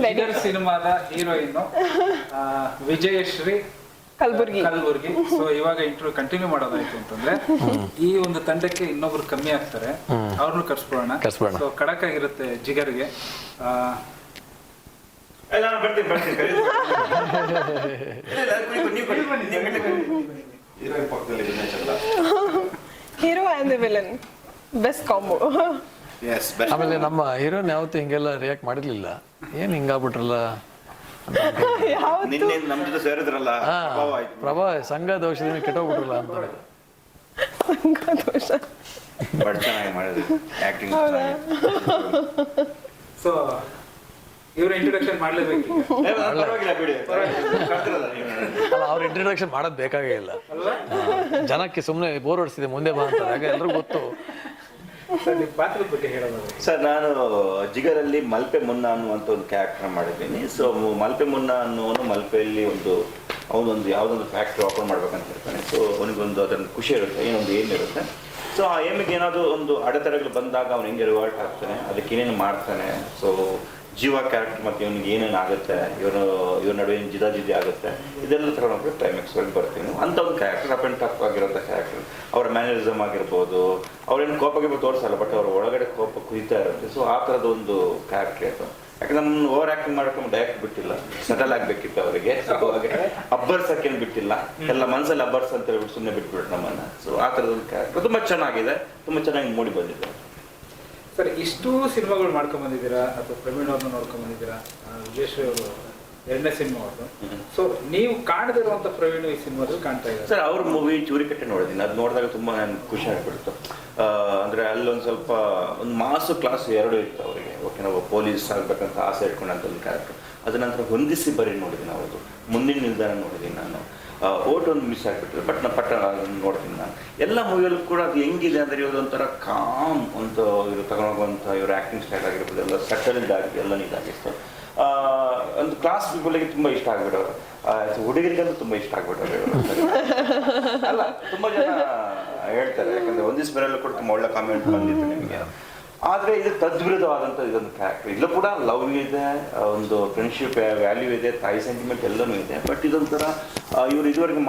ಜಿಗರ್ ಸಿನಿಮಾದ heroine Vijayashree Kalburgi. So ಇವಾಗ interview continue ಮಾಡೋದಾಯ್ತು ಅಂತಂದ್ರೆ ಈ ಒಂದು ತಂಡಕ್ಕೆ ಇನ್ನೊಬ್ರು ಕಮ್ಮಿ ಆಗ್ತಾರೆ, ಅವ್ರನ್ನು ಕರ್ಸ್ಕೊಳ್ಳೋಣ. ಸೊ ಖಡಕ್ ಆಗಿರುತ್ತೆ ಜಿಗರ್ಗೆ. Hero and the villain best combo. ಆಮೇಲೆ ನಮ್ಮ ಹೀರೋನ್ ಯಾವತ್ತೂ ಹಿಂಗೆಲ್ಲ ರಿಯಾಕ್ಟ್ ಮಾಡಿರ್ಲಿಲ್ಲ. ಏನ್ ಹಿಂಗಾಗ್ಬಿಟ್ರಲ್ಲ ಪ್ರಭಾ, ಸಂಘ ದೋಷದಿಂದ ಕೆಟ್ಟೋಗ್ಬಿಟ್ರಲ್ಲ ಅಂತ. ಸೊ ಇವ್ರ ಇಂಟ್ರೊಡಕ್ಷನ್ ಮಾಡ್ಲೇಬೇಕು. ಅಲ್ಲ, ಅವ್ರ ಇಂಟ್ರೊಡಕ್ಷನ್ ಮಾಡೋದ್ ಬೇಕಾಗೇ ಇಲ್ಲ. ಜನಕ್ಕೆ ಸುಮ್ಮನೆ ಬೋರ್ ಹೊಡಿಸಿದೆ, ಮುಂದೆ ಬಾ ಅಂತಾರೆ. ಆಗ ಎಲ್ರಿಗೂ ಗೊತ್ತು. ಸರ್, ನಾನು ಜಿಗರಲ್ಲಿ ಮಲ್ಪೆ ಮುನ್ನ ಅನ್ನುವಂಥ ಒಂದು ಕ್ಯಾರೆಕ್ಟರ್ ಮಾಡಿದ್ದೀನಿ. ಸೊ ಮಲ್ಪೆ ಮುನ್ನ ಅನ್ನೋನು ಮಲ್ಪೆಯಲ್ಲಿ ಅವನೊಂದು ಯಾವುದೊಂದು ಫ್ಯಾಕ್ಟ್ರಿ ಓಪನ್ ಮಾಡ್ಬೇಕಂತ ಇರ್ತಾನೆ. ಸೊ ಅವನಿಗೊಂದು ಅದನ್ನು ಖುಷಿ ಇರುತ್ತೆ, ಏನೊಂದು ಏಮ್ ಇರುತ್ತೆ. ಸೊ ಆ ಏಮಿಗೆ ಏನಾದರೂ ಒಂದು ಅಡೆತಡೆಗಳು ಬಂದಾಗ ಅವ್ನು ಹೆಂಗೆ ರಿವರ್ಟ್ ಆಗ್ತಾನೆ, ಅದಕ್ಕೆ ಏನೇನು ಮಾಡ್ತಾನೆ. ಸೊ ಜೀವ ಕ್ಯಾರೆಕ್ಟರ್ ಮತ್ತು ಇವನಿಗೆ ಏನೇನು ಆಗುತ್ತೆ, ಇವ್ರ ನಡುವೆ ಏನು ಜಿದಾಜಿದ್ದಿ ಆಗುತ್ತೆ, ಇದೆಲ್ಲ ತಗೊಂಡೋಗ್ರೆ ಕ್ಲೈಮ್ಯಾಕ್ಸ್ವರೆಗೆ ಬರ್ತೀನಿ. ಅಂಥ ಒಂದು ಕ್ಯಾರೆಕ್ಟರ್ ಅಪ್ ಆ್ಯಂಡ್ ಟಫ್ ಆಗಿರೋಂಥ ಕ್ಯಾರೆಕ್ಟರ್. ಅವರ ಮ್ಯಾನರಿಸಮ್ ಆಗಿರ್ಬೋದು, ಅವ್ರೇನು ಕೋಪಕ್ಕೆ ತೋರಿಸಲ್ಲ, ಬಟ್ ಅವ್ರ ಒಳಗಡೆ ಕೋಪ ಕುಯ್ತಾ ಇರುತ್ತೆ. ಸೊ ಆ ಥರದ ಒಂದು ಕ್ಯಾರೆಕ್ಟರ್ ಅದು. ಯಾಕಂದ್ರೆ ನಮ್ಮ ಓವರ್ ಆ್ಯಕ್ಟಿಂಗ್ ಮಾಡೋಕೆ ಡೈರೆಕ್ಟ್ ಬಿಟ್ಟಿಲ್ಲ, ಸೆಟಲ್ ಆಗಬೇಕಿತ್ತು ಅವರಿಗೆ. ಹಾಗೆ ಅಬ್ಬರ್ಸಕ್ಕೇನು ಬಿಟ್ಟಿಲ್ಲ, ಎಲ್ಲ ಮನಸ್ಸಲ್ಲಿ ಅಬ್ಬರ್ಸ್ ಅಂತ ಹೇಳ್ಬಿಟ್ಟು ಸುಮ್ಮನೆ ಬಿಟ್ಬಿಟ್ಟು ನಮ್ಮನ್ನು. ಸೊ ಆ ಥರದ ಒಂದು ಕ್ಯಾರೆಕ್ಟರ್ ತುಂಬ ಚೆನ್ನಾಗಿದೆ, ತುಂಬ ಚೆನ್ನಾಗಿ ಮೂಡಿ ಬಂದಿದೆ. ಸರ್, ಇಷ್ಟು ಸಿನಿಮಾಗಳು ಮಾಡ್ಕೊಂಡ್ ಬಂದಿದ್ದೀರಾ, ಅಥವಾ ಪ್ರವೀಣ್ ಅವ್ರನ್ನ ನೋಡ್ಕೊಂಡ್ ಬಂದಿದ್ದೀರಾ, ವಿಜಯಶ್ರೀ ಅವರು ಎರಡನೇ ಸಿನಿಮಾ ಅವ್ರದ್ದು. ಸೊ ನೀವು ಕಾಣದಿರುವಂತ ಪ್ರವೀಣ್ ಈ ಸಿನಿಮಾದಲ್ಲಿ ಕಾಣ್ತಾ ಇದ್ದಾರೆ. ಸರ್, ಅವ್ರ ಮೂವಿ ಚೂರಿಕಟ್ಟೆ ನೋಡಿದ್ದೀನಿ. ಅದು ನೋಡಿದಾಗ ತುಂಬ ನನಗೆ ಖುಷಿ ಆಗ್ಬಿಡ್ತು. ಅಂದರೆ ಅಲ್ಲೊಂದು ಸ್ವಲ್ಪ ಒಂದು ಮಾಸು ಕ್ಲಾಸ್ ಎರಡು ಇತ್ತು ಅವರಿಗೆ. ಓಕೆ, ನಾವು ಪೊಲೀಸ್ ಆಗಬೇಕಂತ ಆಸೆ ಇಟ್ಕೊಂಡಂಥ ಒಂದು ಕ್ಯಾರೆಕ್ಟರ್. ಅದ ನಂತರ ಹೊಂದಿಸಿ ಬರೀ ನೋಡಿದ್ದೀನಿ ಅವ್ರದ್ದು. ಮುಂದಿನ ನಿಲ್ದಾಣ ನೋಡಿದ್ದೀನಿ ನಾನು. ಓಟ್ ಒಂದು ಮಿಸ್ ಆಗಿಬಿಟ್ಟಿದೆ, ಬಟ್ ನಾನು ಪಟ್ಟ ನೋಡ್ತೀನಿ ನಾನು. ಎಲ್ಲ ಮೂವಿಯಲ್ಲೂ ಕೂಡ ಅದು ಹೆಂಗಿದೆ ಅಂದರೆ ಇವರೊಂಥರ ಕಾಮ್ ಒಂದು ಇವರು ತಗೊಂಡೋಗುವಂಥ ಇವ್ರ ಆ್ಯಕ್ಟಿಂಗ್ ಸ್ಟೈಲ್ ಆಗಿರ್ಬೋದು, ಎಲ್ಲ ಸೆಟಲ್ಡ್ ಆಗಿ ಎಲ್ಲ ನೀಟಾಗಿತ್ತು. ಒಂದು ಕ್ಲಾಸ್ ಪೀಪಲ್ಗೆ ತುಂಬ ಇಷ್ಟ ಆಗ್ಬಿಡೋರು, ಹುಡುಗರಿಗಂತೂ ತುಂಬ ಇಷ್ಟ ಆಗ್ಬಿಟ್ಟವ್ರು ಇವರು. ಅಲ್ಲ, ತುಂಬ ಜನ ಹೇಳ್ತಾರೆ, ಯಾಕಂದರೆ ಒಂದಿವ್ಸ ಬರಲ್ಲೂ ಕೂಡ ತುಂಬ ಒಳ್ಳೆ ಕಾಮೆಂಟ್ ಬಂದಿತ್ತು ನಿಮಗೆ. ಆದರೆ ಇದು ತದ್ವಿರುದ್ಧವಾದಂಥ ಇದೊಂದು ಕ್ಯಾರೆಕ್ಟರ್. ಇಲ್ಲೂ ಕೂಡ ಲವ್ ಇದೆ, ಒಂದು ಫ್ರೆಂಡ್ಶಿಪ್ ವ್ಯಾಲ್ಯೂ ಇದೆ, ತಾಯಿ ಸೆಂಟಿಮೆಂಟ್ ಎಲ್ಲನೂ ಇದೆ. ಬಟ್ ಇದೊಂಥರ ಇವರು ಇದುವರೆಗೆ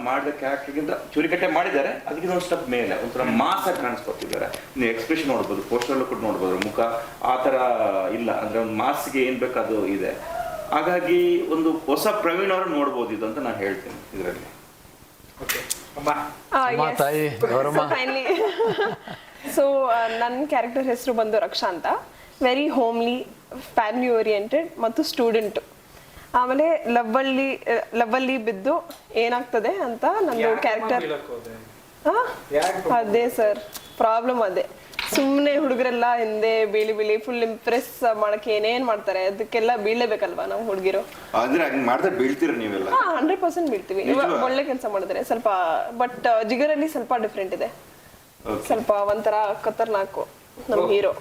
ಮಾಡಿದ ಕ್ಯಾರೆಕ್ಟರ್ಗಿಂತ ಚೂರಿಕಟ್ಟೆ ಮಾಡಿದ್ದಾರೆ, ಅದಕ್ಕಿಂತ ಒಂದು ಸ್ಟೆಪ್ ಮೇಲೆ ಒಂಥರ ಮಾಸಾಗಿ ಕಾಣಿಸ್ಕೊತಿದ್ದಾರೆ. ನೀವು ಎಕ್ಸ್ಪ್ರೆಷನ್ ನೋಡ್ಬೋದು, ಪೋಸ್ಟರ್ಲ್ಲೂ ಕೂಡ ನೋಡ್ಬೋದು, ಮುಖ ಆ ಥರ ಇಲ್ಲ. ಅಂದರೆ ಒಂದು ಮಾಸ್ಗೆ ಏನು ಬೇಕು ಅದು ಇದೆ. ಹಾಗಾಗಿ ಒಂದು ಹೊಸ ಪ್ರವೀಣ್ ಅವರು ನೋಡ್ಬೋದು ಇದು ಅಂತ ನಾನು ಹೇಳ್ತೀನಿ ಇದರಲ್ಲಿ. ಸೊ ನನ್ನ ಕ್ಯಾರೆಕ್ಟರ್ ಹೆಸರು ಬಂದು ರಕ್ಷಾ ಅಂತ. ವೆರಿ ಹೋಮ್ಲಿ, ಫ್ಯಾಮಿಲಿ ಓರಿಯೆಂಟೆಡ್ ಮತ್ತು ಸ್ಟೂಡೆಂಟ್. ಆಮೇಲೆ ಲವ್ವಲ್ಲಿ ಬಿದ್ದು ಏನಾಗ್ತದೆ ಅಂತ ನಂದು ಕ್ಯಾರೆಕ್ಟರ್. ಅದೇ ಸರ್ ಪ್ರಾಬ್ಲಮ್, ಅದೇ ಸುಮ್ಮನೆ ಹುಡುಗರೆಲ್ಲ ಹಿಂದೆ ಬೀಳಿ ಫುಲ್ ಇಂಪ್ರೆಸ್ ಮಾಡಕ್ಕೆ ಏನೇನ್ ಮಾಡ್ತಾರೆ, ಅದಕ್ಕೆಲ್ಲ ಬೀಳಲೇಬೇಕಲ್ವಾ ನಾವು ಹುಡುಗಿರು. 100% ಬೀಳ್ತೀವಿ ಒಳ್ಳೆ ಕೆಲಸ ಮಾಡಿದ್ರೆ ಸ್ವಲ್ಪ. ಬಟ್ ಜಿಗರಲ್ಲಿ ಸ್ವಲ್ಪ ಡಿಫ್ರೆಂಟ್ ಇದೆ, ಸ್ವಲ್ಪ ಒಂಥರ ಖತರ್ನಾಕು ನಮ್ ಹೀರೋ.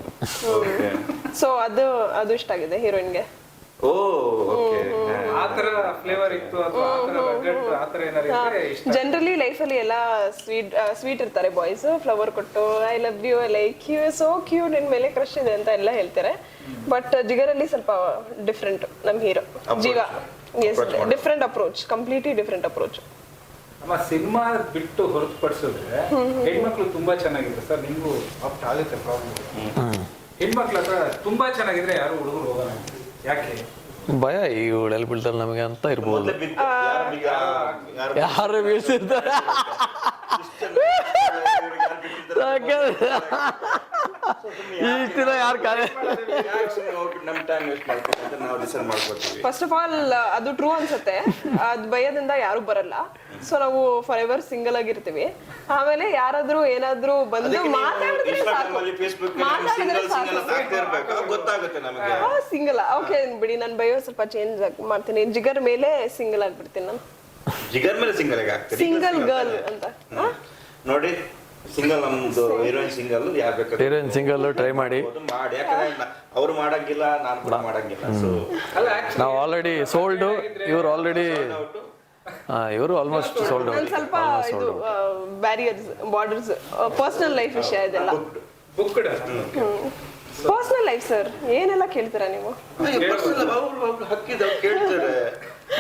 ಸೊ ಅದು ಇಷ್ಟ ಆಗಿದೆ ಹೀರೋಯಿನ್ಗೆ. ಜನರಲಿ ಲೈಫಲ್ಲಿ ಎಲ್ಲ ಸ್ವೀಟ್ ಇರ್ತಾರೆ ಬಾಯ್ಸ್, ಫ್ಲವರ್ ಕೊಟ್ಟು I love you, like you, so cute, ನಿನ್ ಮೇಲೆ ಕ್ರಶ್ ಇದೆ ಅಂತ ಎಲ್ಲ ಹೇಳ್ತಾರೆ. ಬಟ್ ಜಿಗರಲ್ಲಿ ಸ್ವಲ್ಪ ಡಿಫ್ರೆಂಟ್ ನಮ್ ಹೀರೋ ಜೀವ. Different approach, completely different approach. ನಮ್ಮ ಸಿನಿಮಾ ಬಿಟ್ಟು ಹೊರತುಪಡಿಸಿದ್ರೆ ಹೆಣ್ಮಕ್ಳು ತುಂಬಾ ಚೆನ್ನಾಗಿದೆ ಸರ್. ನಿಮ್ಗೂ ಆಪ್ಟ್ ಆಗುತ್ತೆ ಪ್ರಾಬ್ಲಮ್. ಹೆಣ್ಮಕ್ಳ ಹತ್ರ ತುಂಬಾ ಚೆನ್ನಾಗಿದ್ರೆ ಯಾರು ಹುಡುಗರು ಹೋಗೋಣ, ಯಾಕೆ ಭಯ? ಇವಳೆಲ್ಲಿ ಬೀಳ್ತಾರೆ ನಮಗೆ ಅಂತ ಇರ್ಬೋದು. ಯಾರು ಬೀಳ್ಸಿರ್ತಾರೆ ಫಸ್ಟ್ ಆಫ್ ಆಲ್ ಅದು ಟ್ರೂ ಅನ್ಸುತ್ತೆ. ಅದ್ ಭಯದಿಂದ ಯಾರು ಬರಲ್ಲ. ಸೊ ನಾವು ಫಾರ್ ಎವರ್ ಸಿಂಗಲ್ ಆಗಿರ್ತೀವಿ. ಆಮೇಲೆ ಯಾರಾದ್ರೂ ಏನಾದ್ರೂ ಬಂದು ಮಾತಾಡಿದ್ರೆ ಸಿಂಗಲ್ ಓಕೆ ಬಿಡಿ, ನನ್ ಭಯ ಸ್ವಲ್ಪ ಚೇಂಜ್ ಮಾಡ್ತೀನಿ. ಜಿಗರ್ ಮೇಲೆ ಸಿಂಗಲ್ ಆಗ್ಬಿಡ್ತೀನಿ ನಾನು. ಜಿಗರ್ ಮೇಲೆ ಸಿಂಗಲ್ ಗರ್ಲ್ ಅಂತ ನೋಡಿ. ಸಿಂಗಲ್ ನಮ್ದು ಹೀರೋಯಿನ್ ಸಿಂಗಲ್, ಯಾರು ಬೇಕಾದ್ರೆ ಹೀರೋಯಿನ್ ಸಿಂಗಲ್ ಟ್ರೈ ಮಾಡಿ. ಯಾಕಂದ್ರೆ ಅವ್ರು ಮಾಡಂಗಿಲ್ಲ, ನಾನು ಕೂಡ ಮಾಡಂಗಿಲ್ಲ. ಸೊ ನಾವು ಆಲ್ರೆಡಿ ಸೋಲ್ಡ್, ಇವ್ರು ಆಲ್ರೆಡಿ ಇವರು ಆಲ್ಮೋಸ್ಟ್ ಸೋಲ್ಡ್. ಸ್ವಲ್ಪ ಇದು ಬ್ಯಾರಿಯರ್ಸ್, ಬಾರ್ಡರ್ಸ್, ಪರ್ಸನಲ್ ಲೈಫ್ ವಿಷಯ ಇದೆಲ್ಲ. ಪರ್ಸನಲ್ ಲೈಫ್ ಸರ್ ಏನೆಲ್ಲ ಕೇಳ್ತೀರಾ ನೀವು? ಹಕ್ಕಿದ ಕೇಳ್ತಾರೆ,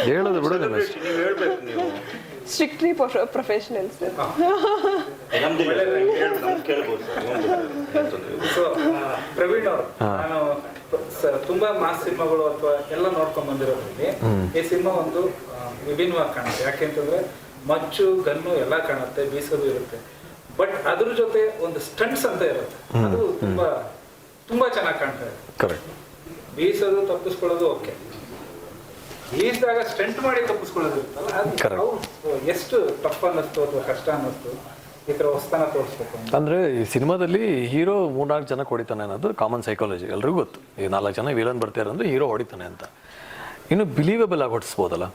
ಹೇಳೋದು ಬಿಡು ರಮೇಶ್. ನೀವು ಹೇಳ್ಬೇಕು. ನೀವು ಸ್ಟ್ರಿಕ್ಟ್ಲಿ ಪ್ರೊಫೆಷನಲ್ ಸರ್. ಕೇಳ್ಬೋದು. ಸೊ ಪ್ರವೀಣ್ ಅವರು, ನಾನು ತುಂಬಾ ಮಾಸ್ ಸಿನಿಮಾಗಳು ಅಥವಾ ಎಲ್ಲ ನೋಡ್ಕೊಂಡ್ ಬಂದಿರೋದ್ರಲ್ಲಿ ಈ ಸಿನಿಮಾ ಒಂದು ವಿಭಿನ್ನವಾಗಿ ಕಾಣುತ್ತೆ. ಯಾಕೆಂತಂದ್ರೆ ಮಚ್ಚು ಗನ್ನು ಎಲ್ಲ ಕಾಣುತ್ತೆ, ಬೀಸೋದು ಇರುತ್ತೆ, ಬಟ್ ಅದ್ರ ಜೊತೆ ಒಂದು ಸ್ಟಂಟ್ಸ್ ಅಂತ ಇರುತ್ತೆ. ಅದು ತುಂಬಾ ತುಂಬಾ ಚೆನ್ನಾಗಿ ಕಾಣ್ತಾ ಇದೆ. ಕರೆಕ್ಟ್. ಬೀಸೋದು ತಪ್ಪಿಸ್ಕೊಳ್ಳೋದು ಓಕೆ, ಬೀಸಿದಾಗ ಸ್ಟಂಟ್ ಮಾಡಿ ತಪ್ಪಿಸ್ಕೊಳ್ಳೋದು ಇರುತ್ತಲ್ಲ, ಅದು ಎಷ್ಟು ಟಫ್ ಅನ್ನಿಸ್ತು ಅಥವಾ ಕಷ್ಟ ಅನ್ನಿಸ್ತು ಈ ತರ ಹೊಸತನ ತೋರಿಸ್ಬೇಕು ಅಂತ. ಅಂದ್ರೆ ಈ ಸಿನಿಮಾದಲ್ಲಿ ಹೀರೋ 3-4 ಜನ ಹೊಡಿತಾನೆ ಅನ್ನೋದು ಕಾಮನ್ ಸೈಕಾಲಜಿ, ಎಲ್ರಿಗೂ ಗೊತ್ತು. ಈ 4 ಜನ ವಿಲನ್ ಬರ್ತಾರೆ ಅಂದ್ರೆ ಹೀರೋ ಹೊಡಿತಾನೆ ಅಂತ. ಇನ್ನು ಬಿಲೀವೇಬಲ್ ಆಗಿ ಹೊಡಿಸ್ಬೋದಲ್ಲ,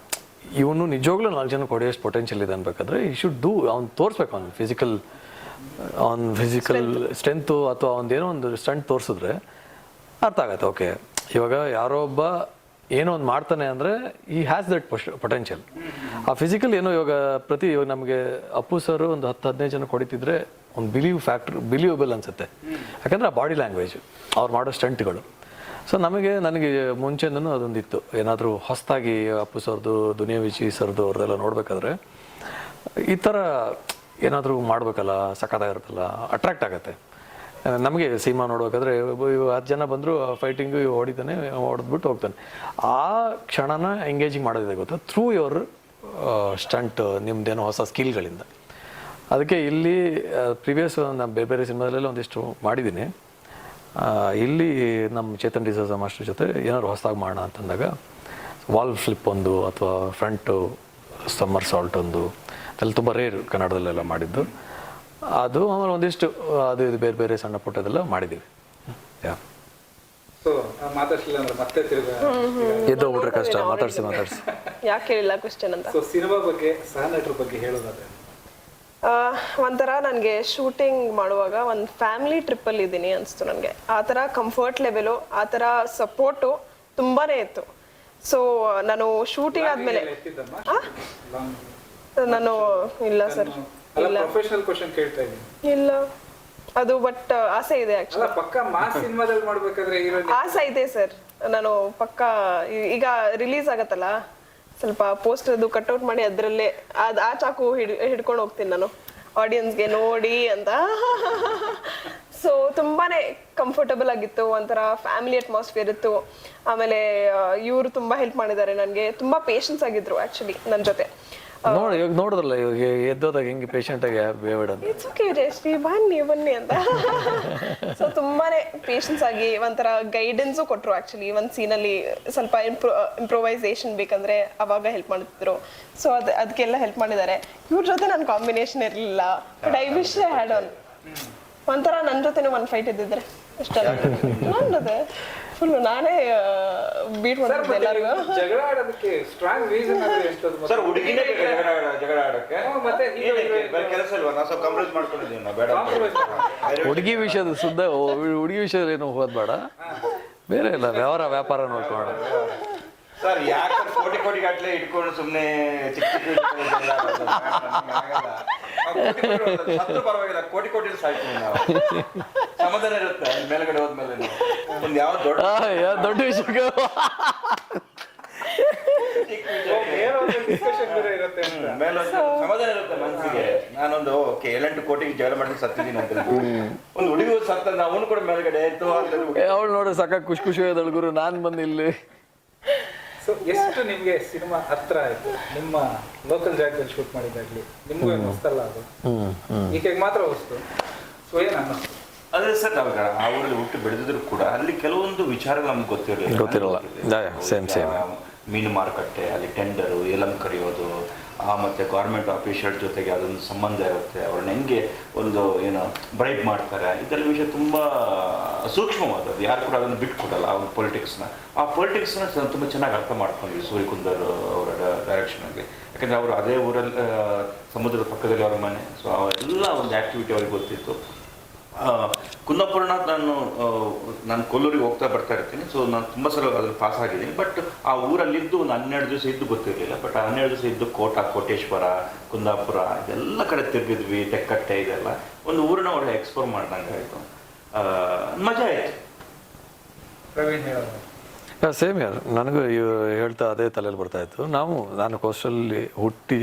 ಇವನು ನಿಜವಾಗ್ಲೂ 4 ಜನ ಹೊಡೆಯೋಷ್ಟು ಪೊಟೆನ್ಷಿಯಲ್ ಇದೆ ಅನ್ಬೇಕಾದ್ರೆ ಈ ಶುಡ್ ಡೂ, ಅವ್ನು ತೋರಿಸ್ಬೇಕು ಅವ್ನು ಫಿಸಿಕಲ್ ಸ್ಟ್ರೆಂತು ಅಥವಾ ಒಂದೇನೋ ಒಂದು ಸ್ಟಂಟ್ ತೋರಿಸಿದ್ರೆ ಅರ್ಥ ಆಗತ್ತೆ. ಓಕೆ, ಇವಾಗ ಯಾರೋ ಒಬ್ಬ ಏನೋ ಒಂದು ಮಾಡ್ತಾನೆ ಅಂದರೆ ಈ ಹ್ಯಾಸ್ ದಟ್ ಪೊಟೆನ್ಷಿಯಲ್. ಆ ಫಿಸಿಕಲ್ ಏನೋ ಇವಾಗ ಇವಾಗ ನಮಗೆ ಅಪ್ಪು ಸರ್ ಒಂದು 10-15 ಜನ ಹೊಡಿತಿದ್ರೆ ಒಂದು ಬಿಲೀವಬಲ್ ಅನ್ಸುತ್ತೆ. ಯಾಕಂದರೆ ಆ ಬಾಡಿ ಲ್ಯಾಂಗ್ವೇಜ್ ಅವ್ರು ಮಾಡೋ ಸ್ಟಂಟ್ಗಳು. ಸೊ ನನಗೆ ಮುಂಚೆನೂ ಅದೊಂದಿತ್ತು, ಏನಾದರೂ ಹೊಸದಾಗಿ ಅಪ್ಪು ಸರ್ದು, ದುನಿಯಾ ವಿಜಿ ಸರ್ದು ಅವ್ರದ್ದೆಲ್ಲ ನೋಡ್ಬೇಕಾದ್ರೆ ಈ ಥರ ಏನಾದರೂ ಮಾಡಬೇಕಲ್ಲ, ಸಖತ್ತಾಗಿರುತ್ತಲ್ಲ, ಅಟ್ರಾಕ್ಟ್ ಆಗುತ್ತೆ ನಮಗೆ. ಸಿನಿಮಾ ನೋಡ್ಬೇಕಾದ್ರೆ 10 ಜನ ಬಂದರೂ ಫೈಟಿಂಗು ಹೊಡಿತಾನೆ, ಹೊಡೆದ್ಬಿಟ್ಟು ಹೋಗ್ತಾನೆ. ಆ ಕ್ಷಣನ ಎಂಗೇಜಿಂಗ್ ಮಾಡೋದಿದೆ ಗೊತ್ತಾ, ಥ್ರೂ ಯುವರ್ ಸ್ಟಂಟ್, ನಿಮ್ದೇನೋ ಹೊಸ ಸ್ಕಿಲ್ಗಳಿಂದ. ಅದಕ್ಕೆ ಇಲ್ಲಿ ಪ್ರಿವಿಯಸ್ ನಾನು ಬೇರೆ ಸಿನಿಮಾದಲ್ಲೆಲ್ಲ ಒಂದಿಷ್ಟು ಮಾಡಿದ್ದೀನಿ. ಇಲ್ಲಿ ನಮ್ಮ ಚೇತನ್ ಡಿಸೋಜಾ ಮಾಸ್ಟರ್ ಜೊತೆ ಏನಾದ್ರು ಹೊಸದಾಗಿ ಮಾಡೋಣ ಅಂತಂದಾಗ ವಾಲ್ ಫ್ಲಿಪ್ ಒಂದು ಅಥವಾ ಫ್ರಂಟು ಸಮ್ಮರ್ ಸಾಲ್ಟ್ ಒಂದು, ಅದೆಲ್ಲ ತುಂಬ ರೇರ್ ಕನ್ನಡದಲ್ಲೆಲ್ಲ ಮಾಡಿದ್ದು. ಅದು ಆಮೇಲೆ ಒಂದಿಷ್ಟು ಅದು ಇದು ಬೇರೆ ಸಣ್ಣ ಪುಟ್ಟದೆಲ್ಲ ಮಾಡಿದ್ದೀವಿ. ಸೊ ಮಾತಾಡ್ಲಿಲ್ಲ ಅಂದ್ರೆ ಮತ್ತೆ ತಿರ್ಗಾ ಎದ್ದೋಗ್ಬಿಟ್ರೆ ಕಷ್ಟ. ಮಾತಾಡ್ಸಿ ಯಾಕೆ ಹೇಳಿಲ್ಲ ಕ್ವೆಶ್ಚನ್ ಅಂತ. ಸೊ ಸಿನಿಮಾ ಬಗ್ಗೆ, ಸಹನಟರ ಬಗ್ಗೆ ಹೇಳೋದಾದ್ರೆ ಒಂಥರ ನನಗೆ ಶೂಟಿಂಗ್ ಮಾಡುವಾಗ ಒಂದು ಫ್ಯಾಮಿಲಿ ಟ್ರಿಪ್ಪಲ್ಲಿ ಇದ್ದೀನಿ ಅನಿಸ್ತು ನನಗೆ. ಆ ಥರ ಕಂಫರ್ಟ್ ಲೆವೆಲು, ಆ ಥರ ಸಪೋರ್ಟು ತುಂಬಾನೇ ಇತ್ತು. ಸೊ ನಾನು ಶೂಟಿಂಗ್ ಆದಮೇಲೆ ನಾನು ಇಲ್ಲ ಸರ್, ಇಲ್ಲ ಪ್ರೊಫೆಷನಲ್ ಕ್ವೆಶ್ಚನ್ ಕೇಳ್ತಾ ಇದ್ದೀನಿ. ಇಲ್ಲ ಅದು ಬಟ್ ಆಸೆ ಇದೆ ಆಕ್ಚುಲಿ. ಪಕ್ಕ ಮಾಸ್ ಸಿನಿಮಾದಲ್ಲಿ ಮಾಡ್ಬೇಕಾದ್ರೆ ಆಸೆ ಇದೆ ಸರ್. ನಾನು ಪಕ್ಕ ಈಗ ರಿಲೀಸ್ ಆಗತ್ತಲ್ಲ, ಸ್ವಲ್ಪ ಪೋಸ್ಟರ್ ಅದು ಕಟ್ಔಟ್ ಮಾಡಿ ಅದರಲ್ಲೇ ಆ ಚಾಕು ಹಿಡ್ಕೊಂಡು ಹೋಗ್ತೀನಿ ನಾನು ಆಡಿಯನ್ಸ್ಗೆ ನೋಡಿ ಅಂತ. ಸೊ ತುಂಬಾನೇ ಕಂಫರ್ಟಬಲ್ ಆಗಿತ್ತು, ಒಂಥರ ಫ್ಯಾಮಿಲಿ ಅಟ್ಮಾಸ್ಫಿಯರ್ ಇತ್ತು. ಆಮೇಲೆ ಇವರು ತುಂಬಾ ಹೆಲ್ಪ್ ಮಾಡಿದ್ದಾರೆ ನನಗೆ, ತುಂಬಾ ಪೇಷನ್ಸ್ ಆಗಿದ್ರು ಆಕ್ಚುಲಿ ನನ್ನ ಜೊತೆ. ನೋಡಿ ಇವಾಗ ನೋಡಿದ್ರಲ್ಲ, ಇವಾಗ ಎದ್ದೋದಾಗ ಹೆಂಗೆ ಪೇಷಂಟ್ ಆಗಿ ಇಟ್ಸ್ ಓಕೆ ಜಯಶ್ರೀ ಬನ್ನಿ ಅಂತ. ಸೊ ತುಂಬಾನೇ ಪೇಷನ್ಸ್ ಆಗಿ ಒಂಥರ ಗೈಡೆನ್ಸು ಕೊಟ್ರು ಆಕ್ಚುಲಿ. ಒಂದು ಸೀನಲ್ಲಿ ಸ್ವಲ್ಪ ಇಂಪ್ರೊವೈಸೇಷನ್ ಬೇಕಂದ್ರೆ ಅವಾಗ ಹೆಲ್ಪ್ ಮಾಡ್ತಿದ್ರು. ಸೊ ಅದಕ್ಕೆಲ್ಲ ಹೆಲ್ಪ್ ಮಾಡಿದ್ದಾರೆ. ಇವ್ರ ಜೊತೆ ನನ್ನ ಕಾಂಬಿನೇಷನ್ ಇರಲಿಲ್ಲ, but I wish I had on. ಒಂಥರ ನನ್ನ ಜೊತೆನೂ ಒಂದು ಫೈಟ್ ಇದ್ದಿದ್ರೆ ಇಷ್ಟಲ್ಲ, ನನ್ನ ಜೊತೆ ಫುಲ್ ನಾನೇ ಬೀಟ್ ಮಾಡ್ತಿದ್ದೆ ಎಲ್ಲರಿಗೂ. ಜಗಳ ಆಡೋದಕ್ಕೆ ಸ್ಟ್ರಾಂಗ್ ರೀಸನ್ ಅಂದ್ರೆ ಎಷ್ಟು ಸರ್? ಹುಡುಗಿನೇ ಜಗಳ ಆಡಕ್ಕೆ ಮತ್ತೆ ಕೆಲಸ ಇಲ್ವಾ? ನಾವು ಸ್ವಲ್ಪ ಕಾಂಪ್ರಮೈಸ್ ಮಾಡ್ಕೊಂಡಿದ್ದೀವಿ ನಾವು, ಬೇಡ. ಹುಡುಗಿ ವಿಷಯದ ಹುಡುಗಿ ವಿಷಯದಲ್ಲಿ ಏನು ಹೋಗೋದು ಬೇಡ, ಬೇರೆ ಇಲ್ಲ ವ್ಯಾಪಾರ ನೋಡ್ಕೋಣ ಸರ್. ಯಾಕೆ ಕೋಟಿ ಗಟ್ಟಲೆ ಇಟ್ಕೊಂಡು ಸುಮ್ಮನೆ ಚಿಕ್ಕ ಪರವಾಗಿಲ್ಲ, ಕೋಟಿ ಸಾಯ್ತೀವಿ ನಾವು. ಸಮಾಧಾನ ಇರುತ್ತೆ ಮೇಲ್ಗಡೆ ಹೋದ್ಮೇಲೆ. ಒಂದು ಯಾವ ದೊಡ್ಡ ವಿಷಯ ಸಮಾಧಾನ ಇರುತ್ತೆ ಮನಸ್ಸಿಗೆ. ನಾನೊಂದು 7-8 ಕೋಟಿಗೆ ಜಗಳ ಮಾಡಿ ಸತ್ತಿದ್ದೀನಿ ಅಂತ ಒಂದು ಹುಡುಗಿ ಸತ್ತ, ಅವನು ಕೂಡ ಮೇಲ್ಗಡೆ ಇತ್ತು. ಅವಳು ನೋಡ್ರಿ ಸಾಕ ಖುಷಿ ಗುರು, ನಾನು ಬಂದು ಇಲ್ಲಿ. ಸೊ ಎಷ್ಟು ನಿಮ್ಗೆ ಸಿನಿಮಾ ಹತ್ರ ಆಯ್ತು? ನಿಮ್ಮ ಲೋಕಲ್ ಜಾಗದಲ್ಲಿ ಶೂಟ್ ಮಾಡಿದಾಗ್ಲಿ ನಿಮ್ಗೂ ಏನು ಹೊಸ್ತಲ್ಲ ಅದು, ಈಗ ಮಾತ್ರ ಹೊಸ್ತು. ಸೊ ಏನ್ ಅನ್ನಿಸ್ತು? ಅದೇ ಸರ್, ನಾವಾಗ ಆ ಊರಲ್ಲಿ ಹುಟ್ಟು ಬೆಳೆದಿದ್ರು ಕೂಡ ಅಲ್ಲಿ ಕೆಲವೊಂದು ವಿಚಾರಗಳು ನಮ್ಗೆ ಗೊತ್ತಿರಲಿಲ್ಲ. ಮೀನು ಮಾರುಕಟ್ಟೆ, ಅಲ್ಲಿ ಟೆಂಡರು, ಏಲಂ ಕರೆಯೋದು, ಮತ್ತು ಗೌರ್ಮೆಂಟ್ ಆಫೀಷಿಯಲ್ ಜೊತೆಗೆ ಅದೊಂದು ಸಂಬಂಧ ಇರುತ್ತೆ. ಅವ್ರನ್ನ ಹೆಂಗೆ ಒಂದು ಏನು ಬ್ರೈಬ್ ಮಾಡ್ತಾರೆ, ಇದೆಲ್ಲ ವಿಷಯ ತುಂಬ ಸೂಕ್ಷ್ಮವಾದದ್ದು. ಯಾರು ಕೂಡ ಅದನ್ನು ಬಿಟ್ಕೊಡಲ್ಲ. ಆ ಒಂದು ಪೊಲಿಟಿಕ್ಸ್ನ ತುಂಬ ಚೆನ್ನಾಗಿ ಅರ್ಥ ಮಾಡ್ಕೊಂಡ್ವಿ ಸೂರ್ಯಕುಂದರ್ ಅವರ ಡೈರೆಕ್ಷನಲ್ಲಿ. ಯಾಕಂದರೆ ಅವರು ಅದೇ ಊರಲ್ಲಿ ಸಮುದ್ರದ ಪಕ್ಕದಲ್ಲಿ ಅವರ ಮನೆ. ಸೊ ಅವೆಲ್ಲ ಒಂದು ಆ್ಯಕ್ಟಿವಿಟಿ ಅವ್ರಿಗೆ ಗೊತ್ತಿತ್ತು. ಕುಂದಾಪುರನ ನಾನು ಕೊಲ್ಲೂರಿಗೆ ಹೋಗ್ತಾ ಬರ್ತಾ ಇರ್ತೀನಿ. ಸೊ ನಾನು ತುಂಬ ಸಲ ಅದ್ರಲ್ಲಿ ಪಾಸ್ ಆಗಿದ್ದೀನಿ. ಬಟ್ ಆ ಊರಲ್ಲಿದ್ದು ಒಂದು 12 ದಿವಸ ಇದ್ದು ಗೊತ್ತಿರಲಿಲ್ಲ. ಬಟ್ ಆ 12 ದಿವಸ ಇದ್ದು ಕೋಟೇಶ್ವರ, ಕುಂದಾಪುರ ಇದೆಲ್ಲ ಕಡೆ ತಿರುಗಿದ್ವಿ. ತೆಕ್ಕಟ್ಟೆ ಇದೆಲ್ಲ ಒಂದು ಊರನ್ನ ಅವ್ರಿಗೆ ಎಕ್ಸ್ಪ್ಲೋರ್ ಮಾಡ್ದಂಗೆ ಆಯಿತು. ಮಜಾ ಆಯಿತು. ಪ್ರವೀಣ್ ಹೇಳೋದು. ಸೇಮ್ ಯಾರ್ ನನಗೂ ಹೇಳ್ತಾ ಅದೇ ತಲೆಯಲ್ಲಿ ಬರ್ತಾ ಇತ್ತು. ನಾನು ಕೋಸ್ಟಲ್ಲಿ ಹುಟ್ಟಿ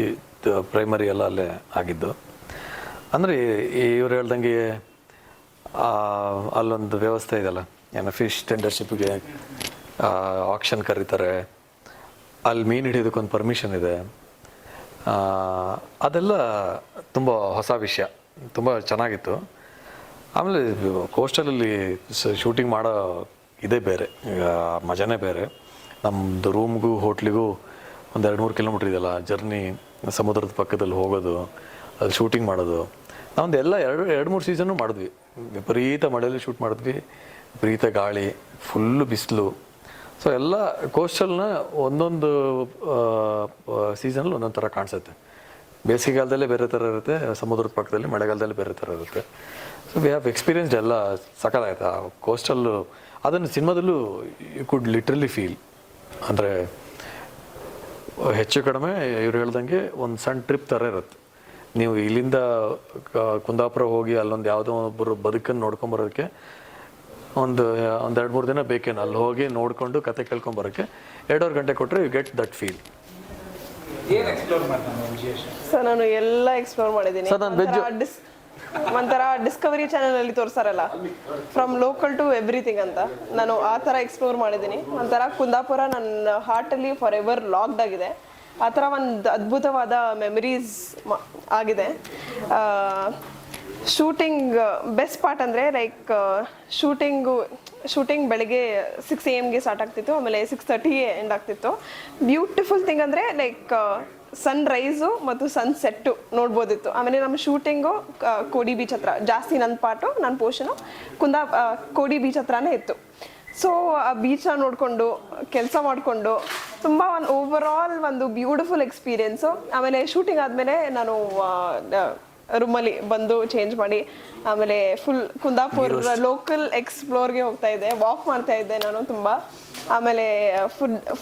ಪ್ರೈಮರಿ ಎಲ್ಲ ಅಲ್ಲೇ ಆಗಿದ್ದು. ಅಂದರೆ ಇವ್ರು ಹೇಳ್ದಂಗೆ ಅಲ್ಲೊಂದು ವ್ಯವಸ್ಥೆ ಇದೆಯಲ್ಲ, ಏನೋ ಫಿಶ್ ಟೆಂಡರ್ಶಿಪ್ಗೆ ಆಕ್ಷನ್ ಕರೀತಾರೆ, ಅಲ್ಲಿ ಮೀನು ಹಿಡಿಯೋದಕ್ಕೊಂದು ಪರ್ಮಿಷನ್ ಇದೆ. ಅದೆಲ್ಲ ತುಂಬ ಹೊಸ ವಿಷಯ, ತುಂಬ ಚೆನ್ನಾಗಿತ್ತು. ಆಮೇಲೆ ಕೋಸ್ಟಲಲ್ಲಿ ಶೂಟಿಂಗ್ ಮಾಡೋ ಇದೇ ಬೇರೆ, ಮಜಾನೇ ಬೇರೆ. ನಮ್ಮದು ರೂಮ್ಗೂ ಹೋಟ್ಲಿಗೂ ಒಂದು 2-3 ಕಿಲೋಮೀಟ್ರ್ ಇದೆಯಲ್ಲ ಜರ್ನಿ, ಸಮುದ್ರದ ಪಕ್ಕದಲ್ಲಿ ಹೋಗೋದು, ಅಲ್ಲಿ ಶೂಟಿಂಗ್ ಮಾಡೋದು. ನಾವೊಂದು ಎಲ್ಲ 2-3 ಸೀಸನ್ನು ಮಾಡಿದ್ವಿ. ವಿಪರೀತ ಮಳೆಯಲ್ಲಿ ಶೂಟ್ ಮಾಡಿದ್ವಿ, ವಿಪರೀತ ಗಾಳಿ, ಫುಲ್ಲು ಬಿಸಿಲು. ಸೊ ಎಲ್ಲ ಕೋಸ್ಟಲ್ನ ಒಂದೊಂದು ಸೀಸನಲ್ಲಿ ಒಂದೊಂದು ಥರ ಕಾಣಿಸುತ್ತೆ. ಬೇಸಿಗೆಗಾಲದಲ್ಲೇ ಬೇರೆ ಥರ ಇರುತ್ತೆ, ಸಮುದ್ರದ ಪಕ್ಕದಲ್ಲಿ ಮಳೆಗಾಲದಲ್ಲಿ ಬೇರೆ ಥರ ಇರುತ್ತೆ. ಸೊ ವಿ ಹ್ಯಾವ್ ಎಕ್ಸ್ಪೀರಿಯನ್ಸ್ಡ್ ಎಲ್ಲ ಸಕಲಾಯ್ತು. ಆ ಕೋಸ್ಟಲ್ಲು ಅದನ್ನು ಸಿನಿಮಾದಲ್ಲೂ ಯು ಕುಡ್ ಲಿಟ್ರಲಿ ಫೀಲ್. ಅಂದರೆ ಹೆಚ್ಚು ಕಡಿಮೆ ಇವ್ರು ಹೇಳ್ದಂಗೆ ಒಂದು ಸಣ್ಣ ಟ್ರಿಪ್ ಥರ ಇರುತ್ತೆ. ನೀವು ಇಲ್ಲಿಂದ ಕುಂದಾಪುರ ಹೋಗಿ ಅಲ್ಲೊಂದು ಯಾವುದೋ ಒಬ್ಬರು ಬದುಕನ್ನು ನೋಡ್ಕೊಂಬರೋದಕ್ಕೆ ಒಂದು 2-3 ದಿನ ಬೇಕೇನು. ಅಲ್ಲಿ ಹೋಗಿ ನೋಡಿಕೊಂಡು ಕತೆ ಕೇಳ್ಕೊಂಬರೋಕ್ಕೆ 2-2 ಗಂಟೆ ಕೊಟ್ಟರೆ ಯು ಗೆಟ್ ದಟ್ ಫೀಲ್. ಏನು ಎಕ್ಸ್ಪ್ಲೋರ್ ಮಾಡ್ತಾನೆ ವಿಶೇಷ? ಸರ್ ನಾನು ಎಲ್ಲ ಎಕ್ಸ್ಪ್ಲೋರ್ ಮಾಡಿದ್ದೀನಿ. ಸರ್ ನಾನು ಒಂಥರ ಡಿಸ್ಕವರಿ ಚಾನೆಲ್ ಅಲ್ಲಿ ತೋರಿಸ್ತಾರಲ್ಲ, ಫ್ರಮ್ ಲೋಕಲ್ ಟು ಎವ್ರಿಥಿಂಗ್ ಅಂತ, ನಾನು ಆ ಥರ ಎಕ್ಸ್ಪ್ಲೋರ್ ಮಾಡಿದ್ದೀನಿ. ಒಂಥರ ಕುಂದಾಪುರ ನನ್ನ ಹಾರ್ಟಲ್ಲಿ ಫಾರ್ ಎವರ್ ಲಾಕ್ಡ್ ಆಗಿದೆ. ಆ ಥರ ಒಂದು ಅದ್ಭುತವಾದ ಮೆಮರೀಸ್ ಆಗಿದೆ. ಶೂಟಿಂಗ್ ಬೆಸ್ಟ್ ಪಾರ್ಟ್ ಅಂದರೆ ಲೈಕ್ ಶೂಟಿಂಗ್ ಬೆಳಗ್ಗೆ 6 AM ಸ್ಟಾರ್ಟ್ ಆಗ್ತಿತ್ತು, ಆಮೇಲೆ 6:30 ಎಂಡ್ ಆಗ್ತಿತ್ತು. ಬ್ಯೂಟಿಫುಲ್ ಥಿಂಗ್ ಅಂದರೆ ಲೈಕ್ ಸನ್ ರೈಸು ಮತ್ತು ಸನ್ಸೆಟ್ಟು ನೋಡ್ಬೋದಿತ್ತು. ಆಮೇಲೆ ನಮ್ಮ ಶೂಟಿಂಗು ಕೋಡಿ ಬೀಚ್ ಹತ್ರ, ಜಾಸ್ತಿ ನನ್ನ ಪೋರ್ಷನು ಕೋಡಿ ಬೀಚ್ ಹತ್ರನೇ ಇತ್ತು. ಸೊ ಆ ಬೀಚನ್ನ ನೋಡಿಕೊಂಡು ಕೆಲಸ ಮಾಡಿಕೊಂಡು ತುಂಬ ಒಂದು ಓವರಾಲ್ ಒಂದು ಬ್ಯೂಟಿಫುಲ್ ಎಕ್ಸ್ಪೀರಿಯೆನ್ಸು. ಆಮೇಲೆ ಶೂಟಿಂಗ್ ಆದಮೇಲೆ ನಾನು ರೂಮಲ್ಲಿ ಬಂದು ಚೇಂಜ್ ಮಾಡಿ ಆಮೇಲೆ ಫುಲ್ ಕುಂದಾಪುರ ಲೋಕಲ್ ಎಕ್ಸ್ಪ್ಲೋರ್ಗೆ ಹೋಗ್ತಾ ಇದ್ದೆ, ವಾಕ್ ಮಾಡ್ತಾ ಇದ್ದೆ ನಾನು ತುಂಬ. ಆಮೇಲೆ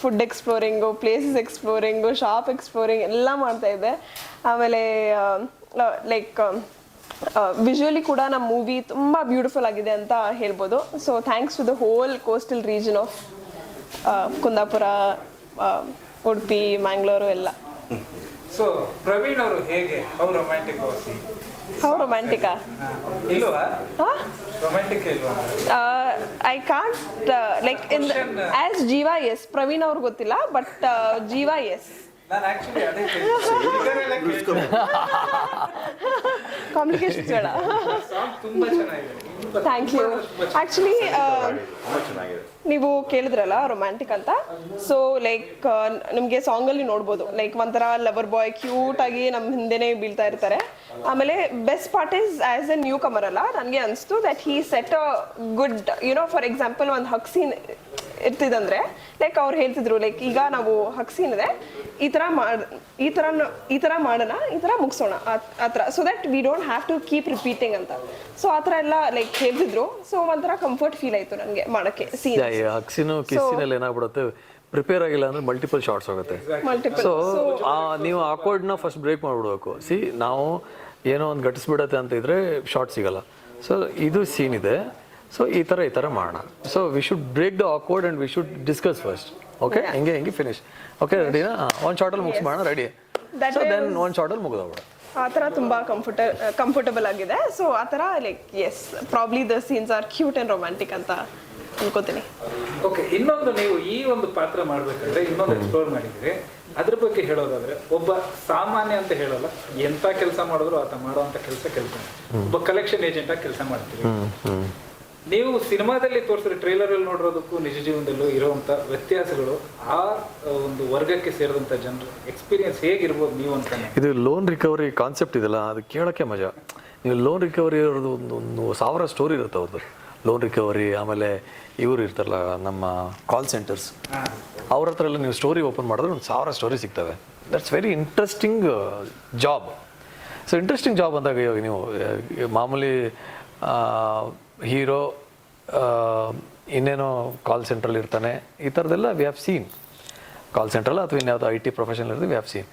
ಫುಡ್ ಎಕ್ಸ್ಪ್ಲೋರಿಂಗು, ಪ್ಲೇಸಸ್ ಎಕ್ಸ್ಪ್ಲೋರಿಂಗು, ಶಾಪ್ ಎಕ್ಸ್ಪ್ಲೋರಿಂಗ್ ಎಲ್ಲ ಮಾಡ್ತಾ ಇದ್ದೆ. ಆಮೇಲೆ ಲೈಕ್ ವಿಜುವಲಿ ಕೂಡ ನಮ್ಮ ಮೂವಿ ತುಂಬ ಬ್ಯೂಟಿಫುಲ್ ಆಗಿದೆ ಅಂತ ಹೇಳ್ಬೋದು. So thanks to the whole coastal region of Kundapura, Udupi, Mangalore ಎಲ್ಲ. ಸೊ ಪ್ರವೀಣ್ ಅವರು ಹೇಗೆ? ಹೌ ರೊಮ್ಯಾಂಟಿಕ್ ಹೌ ರೊಮ್ಯಾಂಟಿಕಾ? ಇಲ್ವಾ? ರೊಮ್ಯಾಂಟಿಕ್ ಇಲ್ವಾ? I can't like in as Jeeva yes, Praveen ಅವ್ರಿಗೆ ಗೊತ್ತಿಲ್ಲ, ಬಟ್ ಜೀವಾ ಎಸ್. ನಾನು ಆಕ್ಚುಲಿ ಅದೇ ಕಾಂಪ್ಲಿಕೇಶನ್ಸ್ ಬೇಡ. ಸಾಂಗ್ ತುಂಬಾ ಚೆನ್ನಾಗಿದೆ. Thank you. ಆ್ಯಕ್ಚುಲಿ ನೀವು ಕೇಳಿದ್ರಲ್ಲ ರೊಮ್ಯಾಂಟಿಕ್ ಅಂತ, ಸೊ ಲೈಕ್ ನಿಮಗೆ ಸಾಂಗಲ್ಲಿ ನೋಡ್ಬೋದು ಲೈಕ್ ಒಂಥರ ಲವರ್ ಬಾಯ್ ಕ್ಯೂಟ್ ಆಗಿ ನಮ್ಮ ಹಿಂದೆನೇ ಬೀಳ್ತಾ ಇರ್ತಾರೆ. ಆಮೇಲೆ best part is as a newcomer ಅಲ್ಲ, ನನಗೆ ಅನಿಸ್ತು that he set a good for example ಒಂದು ಹಕ್ ಸೀನ್ ಇರ್ತಿದಂದ್ರೆ ಲೈಕ್ ಅವ್ರು ಹೇಳ್ತಿದ್ರು ಲೈಕ್ ಈಗ ನಾವು ಹಕ್ ಸೀನ್ ಇದೆ, ಈ ಥರ ಮಾಡೋಣ, ಈ ಥರ ಮುಗಿಸೋಣ ಆ ಥರ, so that we don't have to keep repeating ಅಂತ. ಸೊ ಆ ಥರ ಎಲ್ಲ ಲೈಕ್ ಹೇಳ್ತಿದ್ರು. ಸೊ ಒಂಥರ ಕಂಫರ್ಟ್ ಫೀಲ್ ಆಯಿತು ನನಗೆ ಮಾಡೋಕ್ಕೆ ಸೀನ್. ಹಕ್ಸಿನು ಕಿಸ್ಸಿನಲ್ಲಿ ಏನಾಗ್ಬಿಡುತ್ತೆ, ಪ್ರಿಪೇರ್ ಆಗಿಲ್ಲ ಅಂದ್ರೆ ಮಲ್ಟಿಪಲ್ ಶಾರ್ಟ್ಸ್ ಹೋಗುತ್ತೆ. ಸೊ ನೀವು ಆಕ್ವರ್ಡ್ನ ಫಸ್ಟ್ ಬ್ರೇಕ್ ಮಾಡಿಬಿಡ್ಬೇಕು. ನಾವು ಏನೋ ಒಂದು ಘಟಿಸ್ಬಿಡತ್ತೆ ಅಂತ ಇದ್ರೆ ಶಾರ್ಟ್ ಸಿಗಲ್ಲ. ಸೊ ಇದು ಸೀನ್ ಇದೆ, ಸೊ ಈ ಥರ ಮಾಡೋಣ. So we should break the awkward and we should discuss first. Okay, ಹೆಂಗೆ ಫಿನಿಶ್. ಓಕೆ, ರೆಡಿನಾ? ಒಂದು ಶಾರ್ಟಲ್ಲಿ ಮುಗಿಸ್ ಮಾಡೋಣ, ರೆಡಿ. ಸೊ ದೆನ್ ಒಂದು ಶಾರ್ಟಲ್ಲಿ ಮುಗಿದೋಗ್ಬಿಡ. ಆ ಥರ ತುಂಬ ಕಂಫರ್ಟಬಲ್ ಆಗಿದೆ. ಸೊ ಆ ಥರ like yes, probably the scenes are cute and romantic ಅಂತ ಅನ್ಕೋತೀನಿ. ಓಕೆ, ಇನ್ನೊಂದು ನೀವು ಈ ಒಂದು ಪಾತ್ರ ಮಾಡ್ಬೇಕಂದ್ರೆ ಇನ್ನೊಂದು ಎಕ್ಸ್ಪ್ಲೋರ್ ಮಾಡಿದ್ರಿ, ಅದ್ರ ಬಗ್ಗೆ ಹೇಳೋದಾದ್ರೆ ಒಬ್ಬ ಸಾಮಾನ್ಯ ಅಂತ ಹೇಳೋಲ್ಲ, ಎಂತ ಕೆಲಸ ಮಾಡಿದ್ರು ಆತ ಮಾಡುವಂತ ಕೆಲಸ ಒಬ್ಬ ಕಲೆಕ್ಷನ್ ಏಜೆಂಟ್ ಆಗಿ ಕೆಲಸ ಮಾಡ್ತೀವಿ. ನೀವು ಸಿನಿಮಾದಲ್ಲಿ ತೋರಿಸಿದ್ರೆ ಟ್ರೈಲರ್ ಅಲ್ಲಿ ನೋಡಿರೋದಕ್ಕೂ ನಿಜ ಜೀವನದಲ್ಲೂ ಇರುವಂತ ವ್ಯತ್ಯಾಸಗಳು, ಆ ಒಂದು ವರ್ಗಕ್ಕೆ ಸೇರಿದಂತ ಜನರು ಎಕ್ಸ್ಪೀರಿಯನ್ಸ್ ಹೇಗಿರ್ಬೋದು ನೀವು ಅಂತ? ಇದು ಲೋನ್ ರಿಕವರಿ ಕಾನ್ಸೆಪ್ಟ್ ಇದೆಲ್ಲ, ಅದು ಕೇಳೋಕ್ಕೆ ಮಜಾ. ನೀವು ಲೋನ್ ರಿಕವರಿ ಇರೋದು ಒಂದು 1000 ಸ್ಟೋರಿ ಇರುತ್ತೆ ಅವ್ರದ್ದು. ಲೋನ್ ರಿಕವರಿ, ಆಮೇಲೆ ಇವರು ಇರ್ತಾರಲ್ಲ ನಮ್ಮ ಕಾಲ್ ಸೆಂಟರ್ಸ್, ಅವ್ರ ಹತ್ರ ಎಲ್ಲ ನೀವು ಸ್ಟೋರಿ ಓಪನ್ ಮಾಡಿದ್ರೆ ಒಂದು 1000 ಸ್ಟೋರಿ ಸಿಗ್ತವೆ. That's very interesting job. So interesting job ಅಂದಾಗ ಇವಾಗ ನೀವು ಮಾಮೂಲಿ ಹೀರೋ ಇನ್ನೇನೋ ಕಾಲ್ ಸೆಂಟ್ರಲ್ಲಿ ಇರ್ತಾನೆ, ಈ ಥರದ್ದೆಲ್ಲ ವಿ ಹ್ಯಾವ್ ಸೀನ್. ಕಾಲ್ ಸೆಂಟ್ರಲ್ಲ ಅಥವಾ ಇನ್ಯಾವುದೋ IT ಪ್ರೊಫೆಷನಲ್ ಇರ್ತದೆ, we have seen.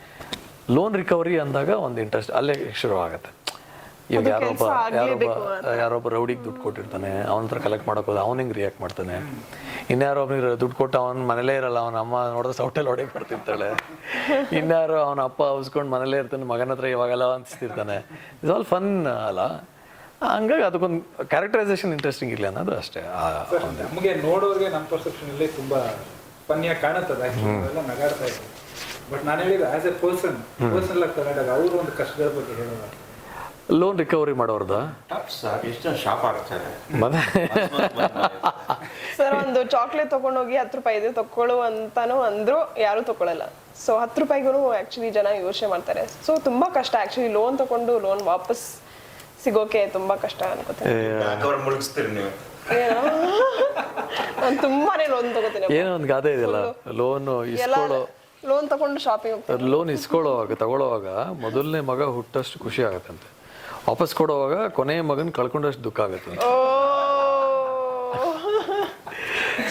Loan recovery ಅಂದಾಗ ಒಂದು ಇಂಟ್ರೆಸ್ಟ್ ಅಲ್ಲೇ ಶುರು ಆಗುತ್ತೆ. ಇವಾಗ ಯಾರೊಬ್ಬ ರೌಡಿಗೆ ದುಡ್ಡು ಕೊಟ್ಟಿರ್ತಾನೆ, ಅವನ ಹತ್ರ ಕಲೆಕ್ಟ್ ಮಾಡೋಕೆ ಹೋದ ಅವ್ನು ಹೆಂಗೆ ರಿಯಾಕ್ಟ್ ಮಾಡ್ತಾನೆ, ಇನ್ಯಾರೋ ಒಬ್ನಿಗೆ ದುಡ್ಡು ಕೊಟ್ಟು ಅವನ ಮನೇಲೇ ಇರಲ್ಲ, ಅವನ ಅಮ್ಮ ನೋಡಿದ್ರೆ ಸೌಟಲ್ಲಿ ಹೊಡೆಗೆ ಬರ್ತಿರ್ತಾಳೆ, ಇನ್ಯಾರೋ ಅವನ ಅಪ್ಪ ಉಸ್ಕೊಂಡು ಮನೇಲೇ ಇರ್ತಾನೆ, ಮಗನ ಹತ್ರ ಇವಾಗೆಲ್ಲ ಅನಿಸ್ತಿರ್ತಾನೆ. ಇಟ್ಸ್ ಆಲ್ ಫನ್ ಅಲ್ಲ, ಹಂಗಾಗಿ ಅದಕ್ಕೊಂದು ಕ್ಯಾರೆಕ್ಟರೈಸೇಷನ್ ಇಂಟ್ರೆಸ್ಟಿಂಗ್ ಇಲ್ಲ ಅನ್ನೋದು ಅಷ್ಟೇ. ನಮಗೆ ನೋಡೋರಿಗೆ ನಮ್ಮ ಪರ್ಸೆಪ್ಷನ್ ಅಲ್ಲಿ ತುಂಬಾ ಫನ್ನಿಯಾಗಿ ಕಾಣುತ್ತದೆ, ಎಲ್ಲ ನಗಾಡ್ತಾ ಇದ್ದಾರೆ. ಬಟ್ ನಾನು ಹೇಳಿದ ಆಸ್ ಎ ಪರ್ಸನಲ್ ಆಗಿ ತಗೊಂಡಾಗ ಅವರು ಒಂದು ಕಷ್ಟಗಳ ಬಗ್ಗೆ ಹೇಳೋದು. ಲೋನ್ ರಿಕವರಿ ಮಾಡೋರ್ದ ಎಷ್ಟು ಶಾಪ್ ಆಗ್ತಾರೆ ಸರ್, ಒಂದು ಚಾಕ್ಲೇಟ್ ತಗೊಂಡೋಗಿ 10 ರೂಪಾಯಿ ತಗೊಳ್ಳು ಅಂತಾನು ಅಂದ್ರು ಯಾರು ತಗೊಳಲ್ಲ. ಸೊ 10 ರೂಪಾಯಿಗೂ ಆಕ್ಚುಲಿ ಜನ ಯೋಚನೆ ಮಾಡ್ತಾರೆ. ಸೊ ತುಂಬಾ ಕಷ್ಟ ಆಕ್ಚುಲಿ ಲೋನ್ ತಗೊಂಡು ಲೋನ್ ವಾಪಸ್ ಸಿಗೋಕೆ ತುಂಬಾ ಕಷ್ಟ ಅನ್ಕೋತೀನಿ. ಮುಳುಗಿಸ್ತೀರಿ ನೀವು. ನಾನು ತುಂಬಾನೇ ಲೋನ್ ತಗೋತೀನಿ. ಏನೋ ಒಂದು ಗಾದೆ ಇದೆಯಲ್ಲ, ಲೋನ್ ಇಸ್ಕೊಳ್ಳೋ ಲೋನ್ ತಗೊಂಡು ಶಾಪಿಂಗ್ ಹೋಗ್ತಾರೆ. ಲೋನ್ ತಗೊಳ್ಳೋವಾಗ ಮೊದಲನೇ ಮಗ ಹುಟ್ಟಷ್ಟು ಖುಷಿ ಆಗತ್ತಂತೆ, ವಾಪಸ್ ಕೊಡುವಾಗ ಕೊನೆಯ ಮಗನ್ ಕಳ್ಕೊಂಡಷ್ಟು ದುಃಖ ಆಗತ್ತೆ.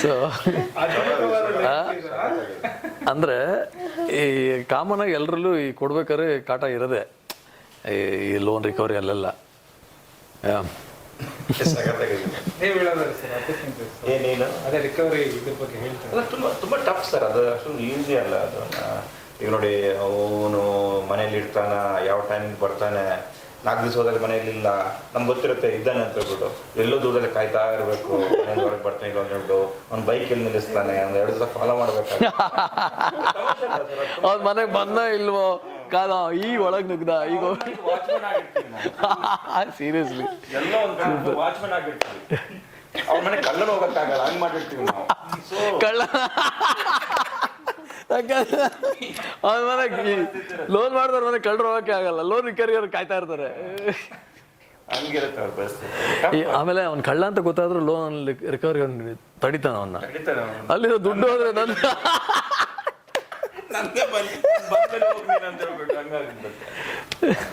ಸೊ ಅಂದ್ರೆ ಈ ಕಾಮನ್ ಆಗಿ ಎಲ್ಲರಲ್ಲೂ ಈ ಕೊಡ್ಬೇಕಾದ್ರೆ ಕಾಟ ಇರೋದೆ ಈ ಲೋನ್ ರಿಕವರಿ ಅಲ್ಲೆಲ್ಲ. ಅದೇ ರಿಕವರಿ ಇದ್ರ ಬಗ್ಗೆ ಹೇಳ್ತಾರೆ. ತುಂಬಾ ಟಫ್ ಸರ್, ಅದು ಅಷ್ಟೊಂದು ಈಸಿ ಅಲ್ಲ ಅದು. ಈಗ ನೋಡಿ, ಅವನು ಮನೇಲಿ ಇರ್ತಾನ, ಯಾವ ಟೈಮಿಗೆ ಬರ್ತಾನೆ, 4 ದಿವಸ ಹೋದಾಗ ಮನೇಲಿ ಇಲ್ಲ, ನಮ್ಗೆ ಗೊತ್ತಿರುತ್ತೆ ಇದ್ದಾನೆ ಅಂತ ಹೇಳ್ಬಿಟ್ಟು ಎಲ್ಲೋ ದೂರದಲ್ಲಿ ಕಾಯ್ತಾ ಇರಬೇಕು, ಹೊರಗೆ ಬರ್ತಾನೆ ಇಲ್ಲ ಅಂತ ಹೇಳ್ಬಿಟ್ಟು ಅವ್ನು ಬೈಕ್ ಎಲ್ಲಿ ನಿಲ್ಲಿಸ್ತಾನೆ, 2 ದಿವಸ ಫಾಲೋ ಮಾಡ್ಬೇಕಾಗುತ್ತೆ. ಅವ್ನ ಮನೆಗೆ ಬಂದ ಇಲ್ವೋ ಕಾದ ಈಗ ಒಳಗ್ ನುಗ್ದ ಈಗ ಸೀರಿಯಸ್ಲಿ ಎಲ್ಲ ಒಂದು ವಾಚ್ಮನ್ ಆಗಿರ್ತೀವಿ, ಅವ್ರ ಮನೆ ಕಳ್ಳನ ಹೋಗಕ್ಕಾಗಲ್ಲ, ಹಂಗ್ ಮಾಡಿರ್ತೀವಿ ನಾವು. ಕಳ್ಳ ಅವ್ನ ಮನೆಗೆ ಲೋನ್ ಮಾಡಿದವ್ರ ಮನೆ ಕಳ್ಳರು ಹೋಗಕ್ಕೆ ಆಗಲ್ಲ, ಲೋನ್ ರಿಕವರಿ ಅವ್ರು ಕಾಯ್ತಾ ಇರ್ತಾರೆ. ಹಂಗಿರುತ್ತೆ ಅವ್ರ ಪರಿಸ್ಥಿತಿ. ಆಮೇಲೆ ಅವ್ನ್ ಕಳ್ಳ ಅಂತ ಗೊತ್ತಾದ್ರೂ ಲೋನ್ ರಿಕವರಿ ತಡಿತಾನ ಅವನ್ನ. ಅಲ್ಲಿ ದುಡ್ಡು ಹೋದ್ರೆ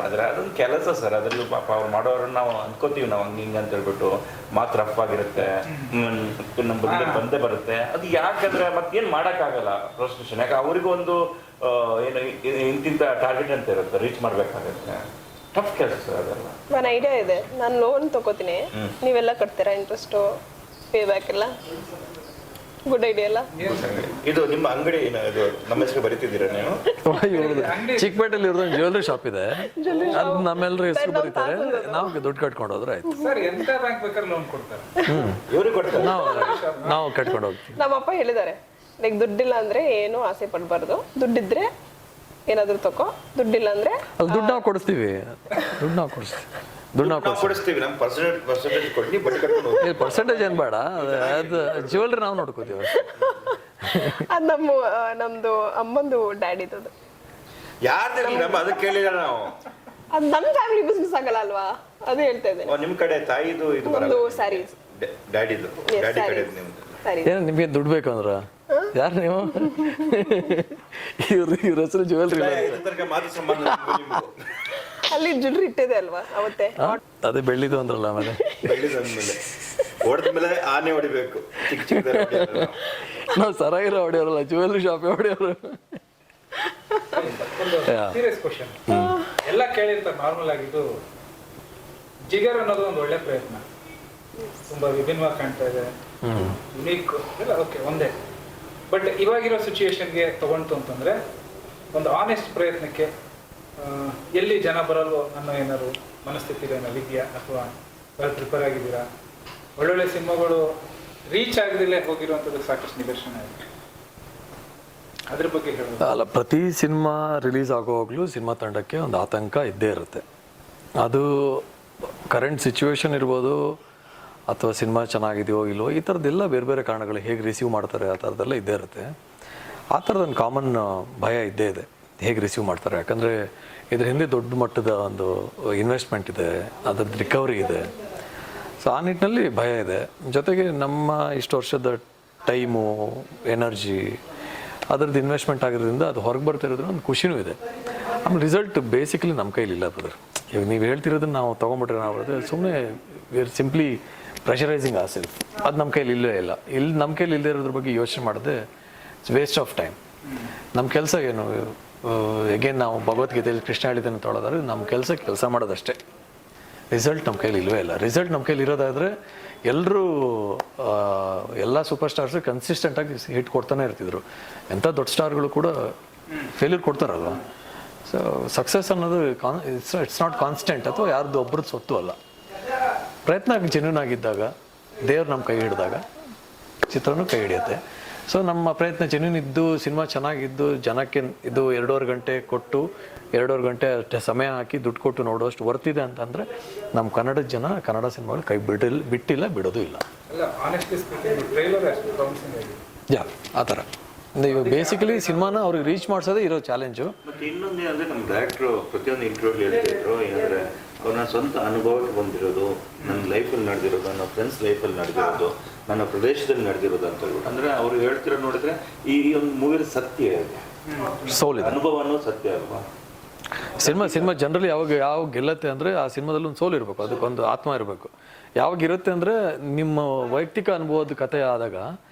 ಆದ್ರೆ ಅದೊಂದು ಕೆಲಸ ಸರ್, ಅದ್ರಲ್ಲಿ ಪಾಪ ಅವ್ರು ಮಾಡೋರನ್ನ ನಾವು ಅನ್ಕೋತೀವಿ, ನಾವು ಹಿಂಗ ಅಂತ ಹೇಳ್ಬಿಟ್ಟು ಮಾತು ರಫ್ ಆಗಿರುತ್ತೆ, ನಮ್ಮ ಬಂದೇ ಬರುತ್ತೆ. ಅದು ಯಾಕಂದ್ರೆ ಮತ್ತೇನ್ ಮಾಡಕ್ ಆಗಲ್ಲ ಫ್ರಸ್ಟ್ರೇಷನ್. ಯಾಕೆ ಅವ್ರಿಗೂ ಒಂದು ಏನು ಇಂತಿಂತ ಟಾರ್ಗೆಟ್ ಅಂತ ಇರುತ್ತೆ, ರೀಚ್ ಮಾಡ್ಬೇಕಾಗತ್ತೆ. ಟಫ್ ಕೆಲಸ ಸರ್ ಅದೆಲ್ಲ. ನನ್ನ ಐಡಿಯಾ ಇದೆ, ನಾನು ಲೋನ್ ತಗೋತೀನಿ, ನೀವೆಲ್ಲ ಕಟ್ತೀರಾ ಇಂಟ್ರೆಸ್ಟ್ ಪೇ ಬ್ಯಾಕ್ ಎಲ್ಲ? ಗುಡ್ ಐಡಿಯಾ ಅಲ್ಲ ಇದು? ನಿಮ್ಮ ಅಂಗಡಿ ಇದು ನಮ್ಮ ಹೆಸರು ಬರೀತಿದ್ದೀರಾ ನೀವು? ಚಿಕ್ಕಪೇಟೆಯಲ್ಲಿ ಇರೋದು ಜ್ಯುವೆಲ್ರಿ ಶಾಪ್ ಇದೆ, ಅದು ನಮ್ಮೆಲ್ಲರ ಹೆಸರು ಬರೀತಾರೆ, ನಾವು ದುಡ್ಡು ಕಟ್ಕೊಂಡು ಹೋದ್ರೆ ಆಯ್ತು. ಸರ್, ಎಂತ ಬ್ಯಾಂಕ್ ಬೇಕಾದ್ರೆ ಲೋನ್ ಕೊಡ್ತಾರೆ, ಇವ್ರಿಗೆ ಕೊಡ್ತಾರೆ, ನಾವು ಕಟ್ಕೊಂಡು ಹೋಗ್ತೀವಿ. ನಮ್ಮಪ್ಪ ಹೇಳಿದ್ದಾರೆ, ಲೈಕ್ ದುಡ್ಡಿಲ್ಲ ಅಂದ್ರೆ ಏನು ಆಸೆ ಪಡ್ಬಾರ್ದು, ದುಡ್ಡಿದ್ರೆ ಏನಾದ್ರು ತಗೋ, ದುಡ್ಡಿಲ್ಲ ಅಂದ್ರೆ ಅಲ್ಲಿ ದುಡ್ಡು ನಾವು ಕೊಡಿಸ್ತೀವಿ, ದುಡ್ಡು ನಾವು ಕೊಡಿಸ್ತೀವಿ. ನಮ್ಮ ಪರ್ಸೆಂಟೇಜ್ ಕೊಟ್ಟು ಬಡ್ಡಿ ಕಟ್ಕೊಂಡು ಹೋಗ್ತೀವಿ. ಪರ್ಸೆಂಟೇಜ್ ಏನ್ ಬೇಡ, ಅದು ಜ್ಯುವೆಲ್ರಿ ನಾವು ನೋಡ್ಕೋತೀವಿ. ಅದು ನಮ್ದು ಅಮ್ಮಂದು ಡ್ಯಾಡಿದು. ಯಾರ್ದು ನಮ್ಮ ಅದಕ್ಕೆ ಕೇಳಿಲ್ಲ ನಾವು, ಅದು ನಮ್ಮ ಫ್ಯಾಮಿಲಿ ಬಿಸ್ನೆಸ್ ಆಗಲ್ಲ ಅಲ್ವಾ, ಅದು ಹೇಳ್ತಾ ಇದ್ದೇನೆ. ನಿಮ್ ಕಡೆ ತಾಯಿದು ಇದು ಒಂದು ಸ್ಯಾರೀಸ್, ಡ್ಯಾಡಿದು, ಡ್ಯಾಡಿ ಕಡೆ ನಿಮ್ದು. ಏನು ನಿಮ್ಗೆ ದುಡ್ಡು ಬೇಕು ಅಂದ್ರ ಯಾರು ನೀವು? ಇವ್ರ ಹೆಸರು ಜ್ಯುವೆಲ್ರಿ ಅಲ್ಲಿ ಜ್ಯುವೆಲ್ರಿ ಇಟ್ಟಿದೆ ಅಲ್ವಾ ಅವತ್ತೆ. ಅದೇ ಬೆಳ್ಳಿದು ಅಂದ್ರಲ್ಲ, ಆಮೇಲೆ ಬೆಳ್ಳಿದಂದ್ಮೇಲೆ ಹೊಡೆದ್ಮೇಲೆ ಆನೆ ಹೊಡಿಬೇಕು, ಚಿಕ್ಕ ಚಿಕ್ಕದ ನಾವು ಸರಾಗಿರ ಹೊಡೆಯೋರಲ್ಲ, ಜ್ಯುವೆಲ್ರಿ ಶಾಪ್ ಹೊಡೆಯೋರು. ಸೀರಿಯಸ್ ಕ್ವಶನ್, ಎಲ್ಲ ಕೇಳಿರ್ತಾರೆ ನಾರ್ಮಲ್ ಆಗಿದ್ದು. ಜಿಗರ್ ಅನ್ನೋದು ಒಂದು ಒಳ್ಳೆ ಪ್ರಯತ್ನ, ತುಂಬಾ ವಿಭಿನ್ನವಾಗಿ ಕಾಣ್ತಾ ಇದೆ, ಯುನೀಕ್ ಎಲ್ಲ ಓಕೆ ಒಂದೇ. ಬಟ್ ಇವಾಗಿರೋ ಸಿಚುಯೇಷನ್ಗೆ ತಗೊಂತು ಅಂತಂದ್ರೆ ಒಂದು ಆನೆಸ್ಟ್ ಪ್ರಯತ್ನಕ್ಕೆ ಎಲ್ಲಿ ಜನ ಬರಲ್ವೋ ಅನ್ನೋ ಏನಾದ್ರು ಮನಸ್ಥಿತಿ ಇದೆಯಾ, ಅಥವಾ ಪ್ರಿಪೇರ್ ಆಗಿದ್ದೀರಾ? ಒಳ್ಳೊಳ್ಳೆ ಸಿನಿಮಾಗಳು ರೀಚ್ ಆಗದಿಲ್ಲೇ ಹೋಗಿರುವಂಥದ್ದು ಸಾಕಷ್ಟು ನಿದರ್ಶನ ಇದೆ, ಅದ್ರ ಬಗ್ಗೆ ಹೇಳೋದು. ಅಲ್ಲ, ಪ್ರತಿ ಸಿನಿಮಾ ರಿಲೀಸ್ ಆಗೋವಾಗಲೂ ಸಿನಿಮಾ ತಂಡಕ್ಕೆ ಒಂದು ಆತಂಕ ಇದ್ದೇ ಇರುತ್ತೆ. ಅದು ಕರೆಂಟ್ ಸಿಚುವೇಶನ್ ಇರ್ಬೋದು, ಅಥವಾ ಸಿನಿಮಾ ಚೆನ್ನಾಗಿದೆಯೋ ಇಲ್ಲೋ, ಈ ಥರದ್ದೆಲ್ಲ ಬೇರೆ ಬೇರೆ ಕಾರಣಗಳು, ಹೇಗೆ ರಿಸೀವ್ ಮಾಡ್ತಾರೆ ಆ ಥರದ್ದೆಲ್ಲ ಇದ್ದೇ ಇರುತ್ತೆ. ಆ ಥರದೊಂದು ಕಾಮನ್ ಭಯ ಇದ್ದೇ ಇದೆ, ಹೇಗೆ ರಿಸೀವ್ ಮಾಡ್ತಾರೆ. ಯಾಕಂದರೆ ಇದ್ರ ಹಿಂದೆ ದೊಡ್ಡ ಮಟ್ಟದ ಒಂದು ಇನ್ವೆಸ್ಟ್ಮೆಂಟ್ ಇದೆ, ಅದ್ರದ್ದು ರಿಕವರಿ ಇದೆ. ಸೊ ಆ ನಿಟ್ಟಿನಲ್ಲಿ ಭಯ ಇದೆ. ಜೊತೆಗೆ ನಮ್ಮ ಇಷ್ಟು ವರ್ಷದ ಟೈಮು, ಎನರ್ಜಿ, ಅದ್ರದ್ದು ಇನ್ವೆಸ್ಟ್ಮೆಂಟ್ ಆಗಿರೋದ್ರಿಂದ ಅದು ಹೊರಗೆ ಬರ್ತಿರೋದ್ರ ಒಂದು ಖುಷಿನೂ ಇದೆ. ಆಮೇಲೆ ರಿಸಲ್ಟ್ ಬೇಸಿಕಲಿ ನಮ್ಮ ಕೈಲಿ ಇಲ್ಲ ಬ್ರದರ್. ಇವಾಗ ನೀವು ಹೇಳ್ತಿರೋದನ್ನ ನಾವು ತೊಗೊಂಬಿಟ್ರೆ ನಾವು ಸುಮ್ಮನೆ ವೇರ್ ಸಿಂಪ್ಲಿ ಪ್ರೆಷರೈಸಿಂಗ್ ಆ ಸೆಲ್ಫ್, ಅದು ನಮ್ಮ ಕೈಲಿ ಇಲ್ಲೇ ಇಲ್ಲ. ಇಲ್ಲಿ ನಮ್ಮ ಕೈಲಿ ಇಲ್ಲದೆ ಇರೋದ್ರ ಬಗ್ಗೆ ಯೋಚನೆ ಮಾಡಿದೆ ಇಟ್ಸ್ ವೇಸ್ಟ್ ಆಫ್ ಟೈಮ್. ನಮ್ಮ ಕೆಲಸ ಏನು, ಎಗೇನ್ ನಾವು ಭಗವದ್ಗೀತೆಯಲ್ಲಿ ಕೃಷ್ಣ ಹೇಳಿದ್ದನ್ನು ತೊಗೊಳೋದಾದ್ರೆ ನಮ್ಮ ಕೆಲಸ ಮಾಡೋದಷ್ಟೇ. ರಿಸಲ್ಟ್ ನಮ್ಮ ಕೈಲಿ ಇಲ್ವೇ ಇಲ್ಲ. ರಿಸಲ್ಟ್ ನಮ್ಮ ಕೈಲಿ ಇರೋದಾದರೆ ಎಲ್ಲರೂ ಎಲ್ಲ ಸೂಪರ್ ಸ್ಟಾರ್ಸು ಕನ್ಸಿಸ್ಟೆಂಟಾಗಿ ಹಿಟ್ ಕೊಡ್ತಾನೆ ಇರ್ತಿದ್ರು. ಎಂಥ ದೊಡ್ಡ ಸ್ಟಾರ್ಗಳು ಕೂಡ ಫೇಲ್ಯೂರ್ ಕೊಡ್ತಾರಲ್ವ. ಸೊ ಸಕ್ಸಸ್ ಅನ್ನೋದು ಇಟ್ಸ್ ನಾಟ್ ಕಾನ್ಸ್ಟೆಂಟ್ ಅಥವಾ ಯಾರ್ದು ಒಬ್ರದ್ದು ಸ್ವತ್ತು ಅಲ್ಲ. ಪ್ರಯತ್ನ ಜೆನ್ಯೂನ್ ಆಗಿದ್ದಾಗ, ದೇವ್ರು ನಮ್ಮ ಕೈ ಹಿಡಿದಾಗ ಚಿತ್ರನೂ ಕೈ ಹಿಡಿಯುತ್ತೆ. ಸೊ ನಮ್ಮ ಪ್ರಯತ್ನ ಜೆನ್ಯೂನ್ ಇದ್ದು, ಸಿನಿಮಾ ಚೆನ್ನಾಗಿದ್ದು, ಜನಕ್ಕೆ ಇದು 2.5 ಗಂಟೆ ಕೊಟ್ಟು 2.5 ಗಂಟೆ ಅಷ್ಟೇ ಸಮಯ ಹಾಕಿ ದುಡ್ಡು ಕೊಟ್ಟು ನೋಡೋಷ್ಟು ವರ್ತಿದೆ ಅಂತಂದರೆ ನಮ್ಮ ಕನ್ನಡದ ಜನ ಕನ್ನಡ ಸಿನಿಮಾಗಳು ಕೈ ಬಿಟ್ಟಿಲ್ಲ, ಬಿಡೋದು ಇಲ್ಲ. ಯಾ ಆ ಥರ ಇವಾಗ ಬೇಸಿಕಲಿ ಸಿನಿಮಾನ ಅವ್ರಿಗೆ ರೀಚ್ ಮಾಡಿಸೋದೇ ಇರೋ ಚಾಲೆಂಜು. ಮತ್ತು ಇನ್ನೊಂದು ಏನಂದರೆ ನಮ್ಮ ಡೈರೆಕ್ಟ್ರು ಪ್ರತಿಯೊಂದು ಇಂಟರ್ವ್ಯೂಲಿ ಹೇಳ್ತಿದ್ರು, ಏನಂದರೆ ಅವ್ರನ್ನ ಸ್ವಂತ ಅನುಭವಕ್ಕೆ ಬಂದಿರೋದು, ನನ್ನ ಲೈಫಲ್ಲಿ ನಡೆದಿರೋದು, ನನ್ನ ಫ್ರೆಂಡ್ಸ್ ಲೈಫಲ್ಲಿ ನಡೆದಿರೋದು, ನನ್ನ ಪ್ರದೇಶದಲ್ಲಿ ನಡೆದಿರೋದು ಅಂತ ಹೇಳ್ಬಿಟ್ಟು. ಅಂದರೆ ಅವರು ಹೇಳ್ತಿರೋ ನೋಡಿದ್ರೆ ಈ ಒಂದು ಮೂವಿಯ ಸತ್ಯ ಇದೆ, ಸೋಲ್ ಇದೆ, ಅನುಭವ ಅನ್ನೋದು ಸತ್ಯ ಅಲ್ವಾ. ಸಿನಿಮಾ ಜನರಲಿ ಯಾವಾಗ ಗೆಲ್ಲತ್ತೆ ಅಂದರೆ ಆ ಸಿನಿಮಾದಲ್ಲಿ ಒಂದು ಸೋಲ್ ಇರಬೇಕು, ಅದಕ್ಕೊಂದು ಆತ್ಮ ಇರಬೇಕು. ಯಾವಾಗ ಇರುತ್ತೆ ಅಂದರೆ ನಿಮ್ಮ ವೈಯಕ್ತಿಕ ಅನುಭವದ ಕಥೆ ಆದಾಗ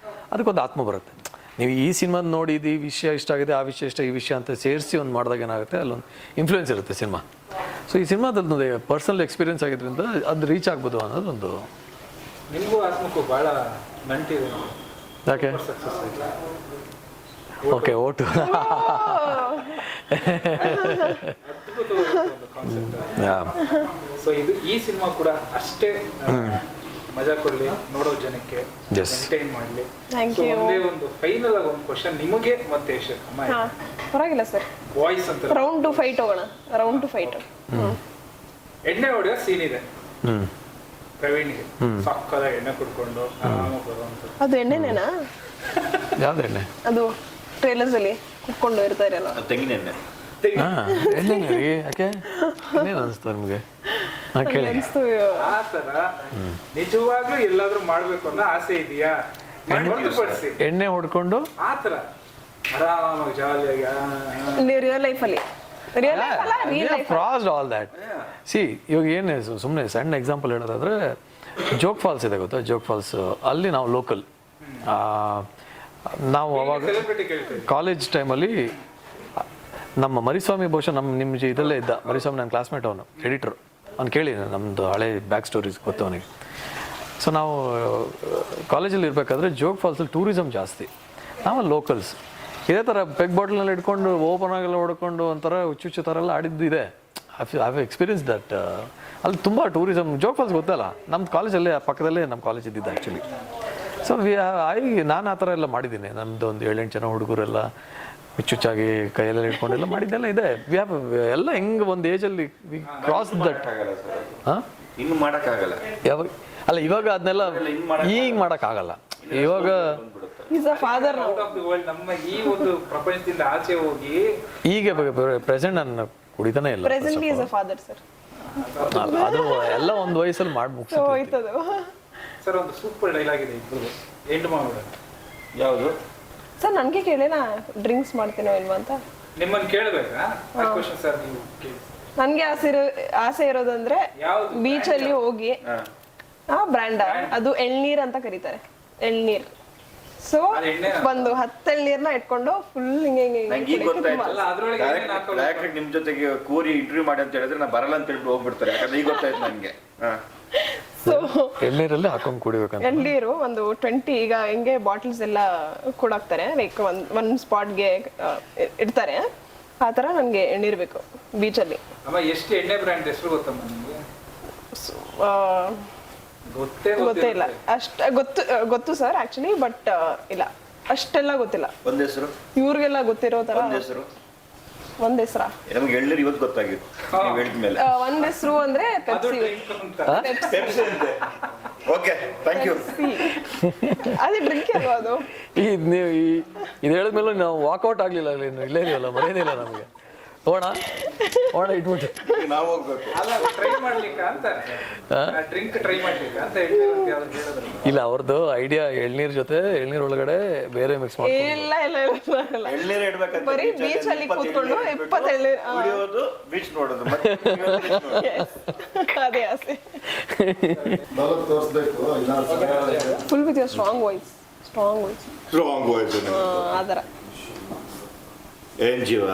ಅದಕ್ಕೊಂದು ಆತ್ಮ ಬರುತ್ತೆ. ನೀವು ಈ ಸಿನಿಮಾದ ನೋಡಿ ಇದು ಈ ವಿಷಯ ಇಷ್ಟ ಆಗಿದೆ, ಆ ವಿಷಯ ಇಷ್ಟ, ಈ ವಿಷಯ ಅಂತ ಸೇರಿಸಿ ಒಂದು ಮಾಡಿದಾಗ ಏನಾಗುತ್ತೆ, ಅಲ್ಲೊಂದು ಇನ್ಫ್ಲೂಯೆನ್ಸ್ ಇರುತ್ತೆ ಸಿನಿಮಾ. ಸೊ ಈ ಸಿನಿಮಾದಲ್ಲಿ ಪರ್ಸನಲ್ ಎಕ್ಸ್ಪೀರಿಯನ್ಸ್ ಆಗಿದ್ದರಿಂದ ಅದು ರೀಚ್ ಆಗ್ಬೋದು ಅನ್ನೋದೊಂದು. ನಿಮಗೂ ಆತ್ಮಕ್ಕೂ ಭಾಳ ನಂಟಿದೆ. ಯಾಕೆ? ಓಕೆ, ಓಟು ಸೊ ಇದು ಈ ಸಿನಿಮಾ ಕೂಡ ಅಷ್ಟೇ ಮಜಾ ಕೊಡ್ಲಿ, ನೋಡೋ ಜನಕ್ಕೆ ಎಂಟರ್ಟೈನ್ ಮಾಡಲಿ. ಒಂದೇ ಒಂದು ಫೈನಲ್ ಆಗಿ ಒಂದು ಕ್ವಶನ್ ನಿಮಗೆ ಮತ್ತೆ ಪರವಾಗಿಲ್ಲ ಸರ್. ವಾಯ್ಸ್ ಅಂತ ರೌಂಡ್ ಟು ಫೈಟ್ ಹೋಗೋಣ. Round two fight. ಎಣ್ಣೆ ಹೊಡೆಯೋ ಸೀನ್ ಇದೆ ಪ್ರವೀಣ್ಗೆ, ಸಕ್ಕದ ಎಣ್ಣೆ ಕುಡ್ಕೊಂಡು ಆರಾಮಾಗಿ ಬರುವಂತ. ಅದು ಎಣ್ಣೆನೇನಾ? ಯಾವ್ದು ಎಣ್ಣೆ? ಅದು ಟ್ರೇಲರ್ಸ್ ಅಲ್ಲಿ ಕುತ್ಕೊಂಡು ಇರ್ತಾ ಇರಲ್ಲ, ತೆಂಗಿನ ಎಣ್ಣೆ. ಎಣ್ಣೆ ಯಾಕೆ ಏನೇನು ಅನಿಸ್ತು ನಿಮಗೆ? ಆ ತರ ನಿಜವಾಗ್ಲೂ ಎಲ್ಲಾದ್ರೂ ಮಾಡ್ಬೇಕು ಅನ್ನೋ ಆಸೆ ಇದೆಯಾ? ಎಣ್ಣೆ ಹೊಡ್ಕೊಂಡು ಆ ತರ ಆರಾಮಾಗಿ ಜಾಲಿಯಾಗಿ ರಿಯಲ್ ಲೈಫ್ ಅಲ್ಲಿ ಕ್ರಾಸ್ಡ್ ಆಲ್ ದ್ಯಾಟ್. ಸಿ ಇವಾಗ ಏನು ಸುಮ್ಮನೆ ಸಣ್ಣ ಎಕ್ಸಾಂಪಲ್ ಹೇಳೋದಾದ್ರೆ, ಜೋಗ್ ಫಾಲ್ಸ್ ಇದೆ ಗೊತ್ತಾ? ಜೋಗ್ ಫಾಲ್ಸ್ ಅಲ್ಲಿ ನಾವು ಲೋಕಲ್, ನಾವು ಅವಾಗ ಕಾಲೇಜ್ ಟೈಮಲ್ಲಿ ನಮ್ಮ ಮರಿಸ್ವಾಮಿ ಬಹುಶಃ ನಿಮ್ಮ ಇದರಲ್ಲೇ ಇದ್ದ ಮರಿಸ್ವಾಮಿ, ನನ್ನ ಕ್ಲಾಸ್ಮೇಟ್, ಅವನು ಎಡಿಟ್ರು. ಅವ್ನು ಕೇಳಿ ನಮ್ಮದು ಹಳೆ ಬ್ಯಾಕ್ ಸ್ಟೋರೀಸ್ ಗೊತ್ತು ಅವನಿಗೆ. ಸೊ ನಾವು ಕಾಲೇಜಲ್ಲಿ ಇರಬೇಕಾದ್ರೆ ಜೋಗ್ ಫಾಲ್ಸಲ್ಲಿ ಟೂರಿಸಮ್ ಜಾಸ್ತಿ, ನಾವು ಲೋಕಲ್ಸ್ ಇದೇ ಥರ ಪೆಗ್ ಬಾಟಲ್ನಲ್ಲಿ ಇಟ್ಕೊಂಡು ಓಪನ್ ಆಗೆಲ್ಲ ಹೊಡ್ಕೊಂಡು ಒಂಥರ ಹುಚ್ಚು ಥರ ಎಲ್ಲ ಆಡಿದ್ದು ಇದೆ. I have experience that. ಅಲ್ಲಿ ತುಂಬ ಟೂರಿಸಮ್. ಜೋಗ್ ಫಾಲ್ಸ್ ಗೊತ್ತಲ್ಲ, ನಮ್ಮ ಕಾಲೇಜಲ್ಲೇ ಪಕ್ಕದಲ್ಲೇ ನಮ್ಮ ಕಾಲೇಜ್ ಇದ್ದಿದ್ದು ಆ್ಯಕ್ಚುಲಿ. ಸೊ ನಾನು ಆ ಥರ ಎಲ್ಲ ಮಾಡಿದ್ದೀನಿ. ನಮ್ಮದು ಒಂದು 7-8 ಜನ ಹುಡುಗರೆಲ್ಲ ಹುಚ್ಚುಚ್ಚಾಗಿ ಕೈಯೆಲ್ಲ ಇಟ್ಕೊಂಡೆಲ್ಲ ಮಾಡಿದ್ದೆಲ್ಲ ಇದೆ. ಎಲ್ಲ ಹೆಂಗೆ ಒಂದು ಏಜಲ್ಲಿ ಕ್ರಾಸ್ ದಟ್. ಹಾಂ, ಇನ್ನು ಮಾಡೋಕ್ಕಾಗಲ್ಲ. ಯಾವಾಗ ಅಲ್ಲ, ಇವಾಗ ಅದನ್ನೆಲ್ಲ ಈಗ ಮಾಡೋಕ್ಕಾಗಲ್ಲ. ಇವಾಗ ನಮ್ಮ ಈ ಒಂದು ಪ್ರಪಂಚದಿಂದ ಆಚೆ ಹೋಗಿ ಈಗ ಪ್ರೆಸೆಂಟ್ ನಾನು ಕುಡಿತಾನೆ ಇಲ್ಲ. ಅದು ಎಲ್ಲ ಒಂದು ವಯಸ್ಸಲ್ಲಿ ಮಾಡಿ ಮುಗಿಸ್ತದೆ. ಸರ್ ಒಂದು ಸೂಪರ್ ಡೈಲಾಗ್ ಇದೆ ಇಬ್ಬರು ಎಂಡ್ ಮಾಡೋಣ. ಯಾವುದು ಸರ್? ನನಗೆ ಕೇಳಿನ ಡ್ರಿಂಕ್ಸ್ ಮಾಡ್ತೀನೋ ಇಲ್ವಾ ಅಂತ ನಿಮ್ಮನ್ನ ಕೇಳಬೇಕಾ ಕ್ವೆಶ್ಚನ್ ಸರ್? ನೀವು ನನಗೆ ಆಸೆ ಇರೋದಂದ್ರೆ ಬೀಚ್ ಅಲ್ಲಿ ಹೋಗಿ ಬ್ರ್ಯಾಂಡ ಅದು ಎಳ್ನೀರ್ ಅಂತ ಕರೀತಾರೆ, ಎಳ್ನೀರ್. ಸೊ ಒಂದು 10 ಎಳ್ನೀರ್ನ ಇಟ್ಕೊಂಡು ಫುಲ್ ಹಿಂಗೆ ನಿಮ್ ಜೊತೆಗೆ ಕೂರಿ ಇಂಟರ್ವ್ಯೂ ಮಾಡಿ ಅಂತ ಹೇಳಿದ್ರೆ ನಾ ಬರಲ್ಲ ಅಂತ ಹೇಳ್ಬಿಟ್ಟು ಹೋಗ್ಬಿಡ್ತಾರೆ. ಯಾಕಂದ್ರೆ ಈಗ ಗೊತ್ತಾಯ್ತು ನನಗೆ. ಸೊ ಎಳ್ನೀರಲ್ಲಿ ಹಾಕೊಂಡು ಕುಡಿಬೇಕಂತ. ಎಳ್ನೀರು ಒಂದು 20 ಈಗ ಹೆಂಗೆ ಬಾಟಲ್ಸ್ ಎಲ್ಲ ಕೊಡಾಕ್ತಾರೆ, ಲೈಕ್ ಒಂದ್ ಸ್ಪಾಟ್ಗೆ ಇಡ್ತಾರೆ, ಆ ತರ ನನಗೆ ಎಳ್ನೀರ್ ಬೇಕು ಬೀಚಲ್ಲಿ. ಎಷ್ಟು ಎಣ್ಣೆ ಬ್ರ್ಯಾಂಡ್ ಹೆಸರು ಗೊತ್ತಮ್ಮ ನಿಮಗೆ? ಗೊತ್ತೇ ಇಲ್ಲ. ಗೊತ್ತು ಸರ್ ಆಕ್ಚುಲಿ, ಬಟ್ ಇಲ್ಲ ಅಷ್ಟೆಲ್ಲ ಗೊತ್ತಿಲ್ಲ. ಒಂದ್ ಹೆಸರು ಇವ್ರಿಗೆಲ್ಲ ಗೊತ್ತಿರೋ ತರ. ಒಂದ್ ಹೆಸರ ನಮ್ಗೆ ಎಳ್ನೀರು ಇವತ್ತು ಗೊತ್ತಾಗಿತ್ತು ನೀವು ಹೇಳಿದ ಮೇಲೆ. ಒಂದ್ ಹೆಸರು ಅಂದ್ರೆ ಪೆಪ್ಸಿ. Okay, thank you. ಅದೇ ಡ್ರಿಂಕ್ ಅಲ್ವಾ ಅದು? ನೀವು ಇದು ಹೇಳಿದ್ಮೇಲೆ ನಾವು ವಾಕೌಟ್ ಆಗ್ಲಿಲ್ಲ, ಇಲ್ಲೇ ಇದೆಯಲ್ಲ, ಮರೆಯೋದಿಲ್ಲ ನಮಗೆ. ಹೋಣ ಇಟ್ಬಿಟ್ಟು ನಾವು ಹೋಗ್ಬೇಕು. ಅಲ್ಲ, ಟ್ರೈ ಮಾಡ್ಲಿಕ್ಕೆ ಅಂತ ಡ್ರಿಂಕ್ ಟ್ರೈ ಮಾಡ್ಲಿಕ್ಕೆ ಅಂತ ಇಲ್ಲ, ಅವ್ರದ್ದು ಐಡಿಯಾ ಎಳ್ನೀರ್ ಜೊತೆ ಎಳ್ನೀರ್ ಒಳಗಡೆ ಬೇರೆ ಮಿಕ್ಸ್ ಮಾಡಿ. ಇಲ್ಲ ಎಳ್ನೀರು ಇಡ್ಬೇಕಂತ ಬರೀ ಬೀಚ್ ಅಲ್ಲಿ ಕೂತ್ಕೊಂಡು 20 ಎಳ್ನೀರು ಕುಡಿಯೋದು, ಬೀಚ್ ನೋಡೋದು, ಅದೇ ಆಸೆ. Full with your strong voice. ಆತರ ಏನ್ ಜೀವ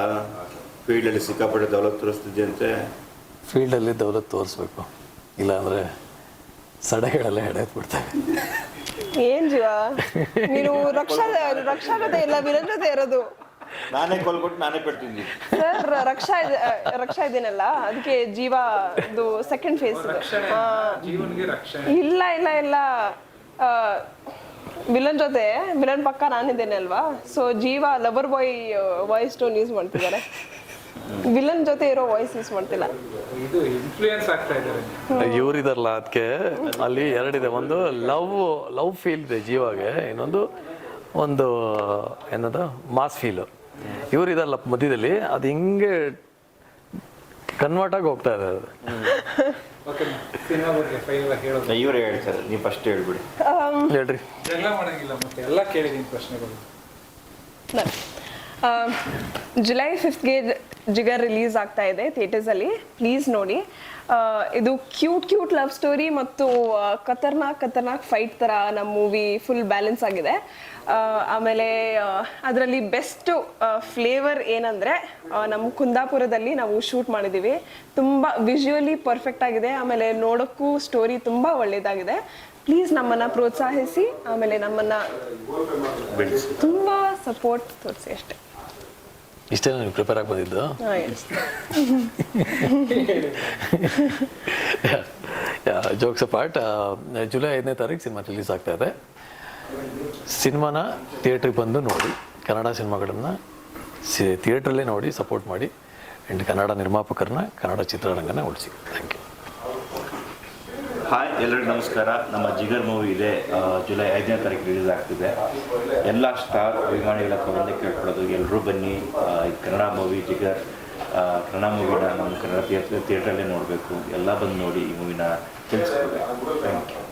ಫೀಲ್ಡಲ್ಲಿ ಸಿಕ್ಕಾಪಟ್ಟೆ ದೌಲತ್ ತೋರಿಸ್ತಿದ್ದೆ ಅಂತೆ. ಫೀಲ್ಡಲ್ಲಿ ದೌಲತ್ ತೋರಿಸ್ಬೇಕು. ಇಲ್ಲಾಂದರೆ ಸಡೆಗಳೆಲ್ಲ ಎಡೆದ್ಬಿಡ್ತವೆ. ಏನ್ ಜೀವ ನೀನು ರಕ್ಷಾ ಜೊತೆ ಇಲ್ಲ ವಿಲನ್ ಜೊತೆ ಇರೋದು. ನಾನೇ ಕೊಲ್ಕೊಟ್ಟು ನಾನೇ ಪೆಡ್ತೀನಿ ಸರ್ ರಕ್ಷಾ ಇದೀನಲ್ಲ ಅದಕ್ಕೆ ಜೀವ ಇದು ಸೆಕೆಂಡ್ ಫೇಸ್. ಜೀವನ್ಗೆ ರಕ್ಷಣೆ ಇಲ್ಲ ಇಲ್ಲ ಇಲ್ಲ ವಿಲನ್ ಜೊತೆ ವಿಲನ್ ಪಕ್ಕ ನಾನಿದ್ದೇನೆ ಅಲ್ವಾ. ಸೊ ಜೀವ lover boy voice tone use ಮಾಡ್ತಿದ್ದಾರೆ, ವಿಲನ್ ಜೊತೆ ಇರೋ ವಾಯ್ಸ್ ಯೂಸ್ ಮಾಡ್ತಿಲ್ಲ. ಇದು ಇನ್ಫ್ಲೂಯೆನ್ಸ್ ಆಗ್ತಾ ಇದ್ದಾರೆ. ಇವರಿದಾರಲ್ಲ ಅದಕ್ಕೆ ಅಲ್ಲಿ ಎರಡಿದೆ, ಒಂದು ಲವ್ ಫೀಲ್ ಇದೆ ಜೀವಾಗೆ, ಇನ್ನೊಂದು ಒಂದು ಏನದು ಮಾಸ್ ಫೀಲು. ಇವರಿದಾರಲ್ಲ ಮಧ್ಯದಲ್ಲಿ ಅದು ಹಿಂಗೆ ಕನ್ವರ್ಟ್ ಆಗಿ ಹೋಗ್ತಾ ಇದೆ ಅದು. ಓಕೆ ಸಿನಿಮಾ ಬಗ್ಗೆ ಫೈನಲ್ ಆಗಿ ಹೇಳೋದು. ಇವರೇ ಹೇಳ್ತಾರೆ, ನೀವು ಫಸ್ಟ್ ಹೇಳ್ಬಿಡಿ. ಹೇಳ್ರಿ. ಜಗಳ ಮಾಡಂಗಿಲ್ಲ, ಮತ್ತೆ ಎಲ್ಲ ಕೇಳಿದೀನಿ ಪ್ರಶ್ನೆಗಳು. ಜುಲೈ 5ಗೆ ಜಿಗರ್ ರಿಲೀಸ್ ಆಗ್ತಾ ಇದೆ ಥಿಯೇಟರ್ಸಲ್ಲಿ, ಪ್ಲೀಸ್ ನೋಡಿ. ಇದು ಕ್ಯೂಟ್ ಲವ್ ಸ್ಟೋರಿ ಮತ್ತು ಖತರ್ನಾಕ್ ಫೈಟ್ ಥರ ನಮ್ಮ ಮೂವಿ ಫುಲ್ ಬ್ಯಾಲೆನ್ಸ್ ಆಗಿದೆ. ಆಮೇಲೆ ಅದರಲ್ಲಿ ಬೆಸ್ಟ್ ಫ್ಲೇವರ್ ಏನಂದರೆ ನಮ್ಮ ಕುಂದಾಪುರದಲ್ಲಿ ನಾವು ಶೂಟ್ ಮಾಡಿದ್ದೀವಿ. ತುಂಬ ವಿಜುವಲಿ ಪರ್ಫೆಕ್ಟ್ ಆಗಿದೆ, ಆಮೇಲೆ ನೋಡೋಕ್ಕೂ ಸ್ಟೋರಿ ತುಂಬ ಒಳ್ಳೆಯದಾಗಿದೆ. ಪ್ಲೀಸ್ ನಮ್ಮನ್ನು ಪ್ರೋತ್ಸಾಹಿಸಿ, ಆಮೇಲೆ ನಮ್ಮನ್ನು ತುಂಬ ಸಪೋರ್ಟ್ ತೋರಿಸಿ ಅಷ್ಟೇ. ಇಷ್ಟೇ ನೀವು ಪ್ರಿಪೇರ್ ಆಗಿ ಬಂದಿದ್ದು. ಜೋಕ್ಸ್ ಅಪಾರ್ಟ್, ಜುಲೈ 5ನೇ ತಾರೀಕು ಸಿನಿಮಾ ರಿಲೀಸ್ ಆಗ್ತಾ ಇದೆ. ಸಿನಿಮಾನ ಥಿಯೇಟ್ರಿಗೆ ಬಂದು ನೋಡಿ, ಕನ್ನಡ ಸಿನಿಮಾಗಳನ್ನು ಥಿಯೇಟ್ರಲ್ಲೇ ನೋಡಿ ಸಪೋರ್ಟ್ ಮಾಡಿ, ಆ್ಯಂಡ್ ಕನ್ನಡ ನಿರ್ಮಾಪಕರನ್ನ, ಕನ್ನಡ ಚಿತ್ರರಂಗನ ಉಳಿಸಿ. Thank you. ಹಾಯ್, ಎಲ್ಲರಿಗೂ ನಮಸ್ಕಾರ. ನಮ್ಮ ಜಿಗರ್ ಮೂವಿ ಇದೆ, ಜುಲೈ 5ನೇ ತಾರೀಕು ರಿಲೀಸ್ ಆಗ್ತಿದೆ. ಎಲ್ಲ ಸ್ಟಾರ್ ಅಭಿಮಾನಿಗಳ ಹತ್ರ ಒಂದೇ ಕೇಳ್ಕೊಳ್ಳೋದು, ಎಲ್ಲರೂ ಬನ್ನಿ. ಕನ್ನಡ ಮೂವಿ ಜಿಗರ್, ಕನ್ನಡ ಮೂವಿನ ನಮ್ಮ ಕನ್ನಡ ಥಿಯೇಟ್ರಲ್ಲೇ ನೋಡಬೇಕು. ಎಲ್ಲ ಬಂದು ನೋಡಿ ಈ ಮೂವಿನ ತಿಳಿಸ್ಕೊಡ್ಬೇಕು. Thank you.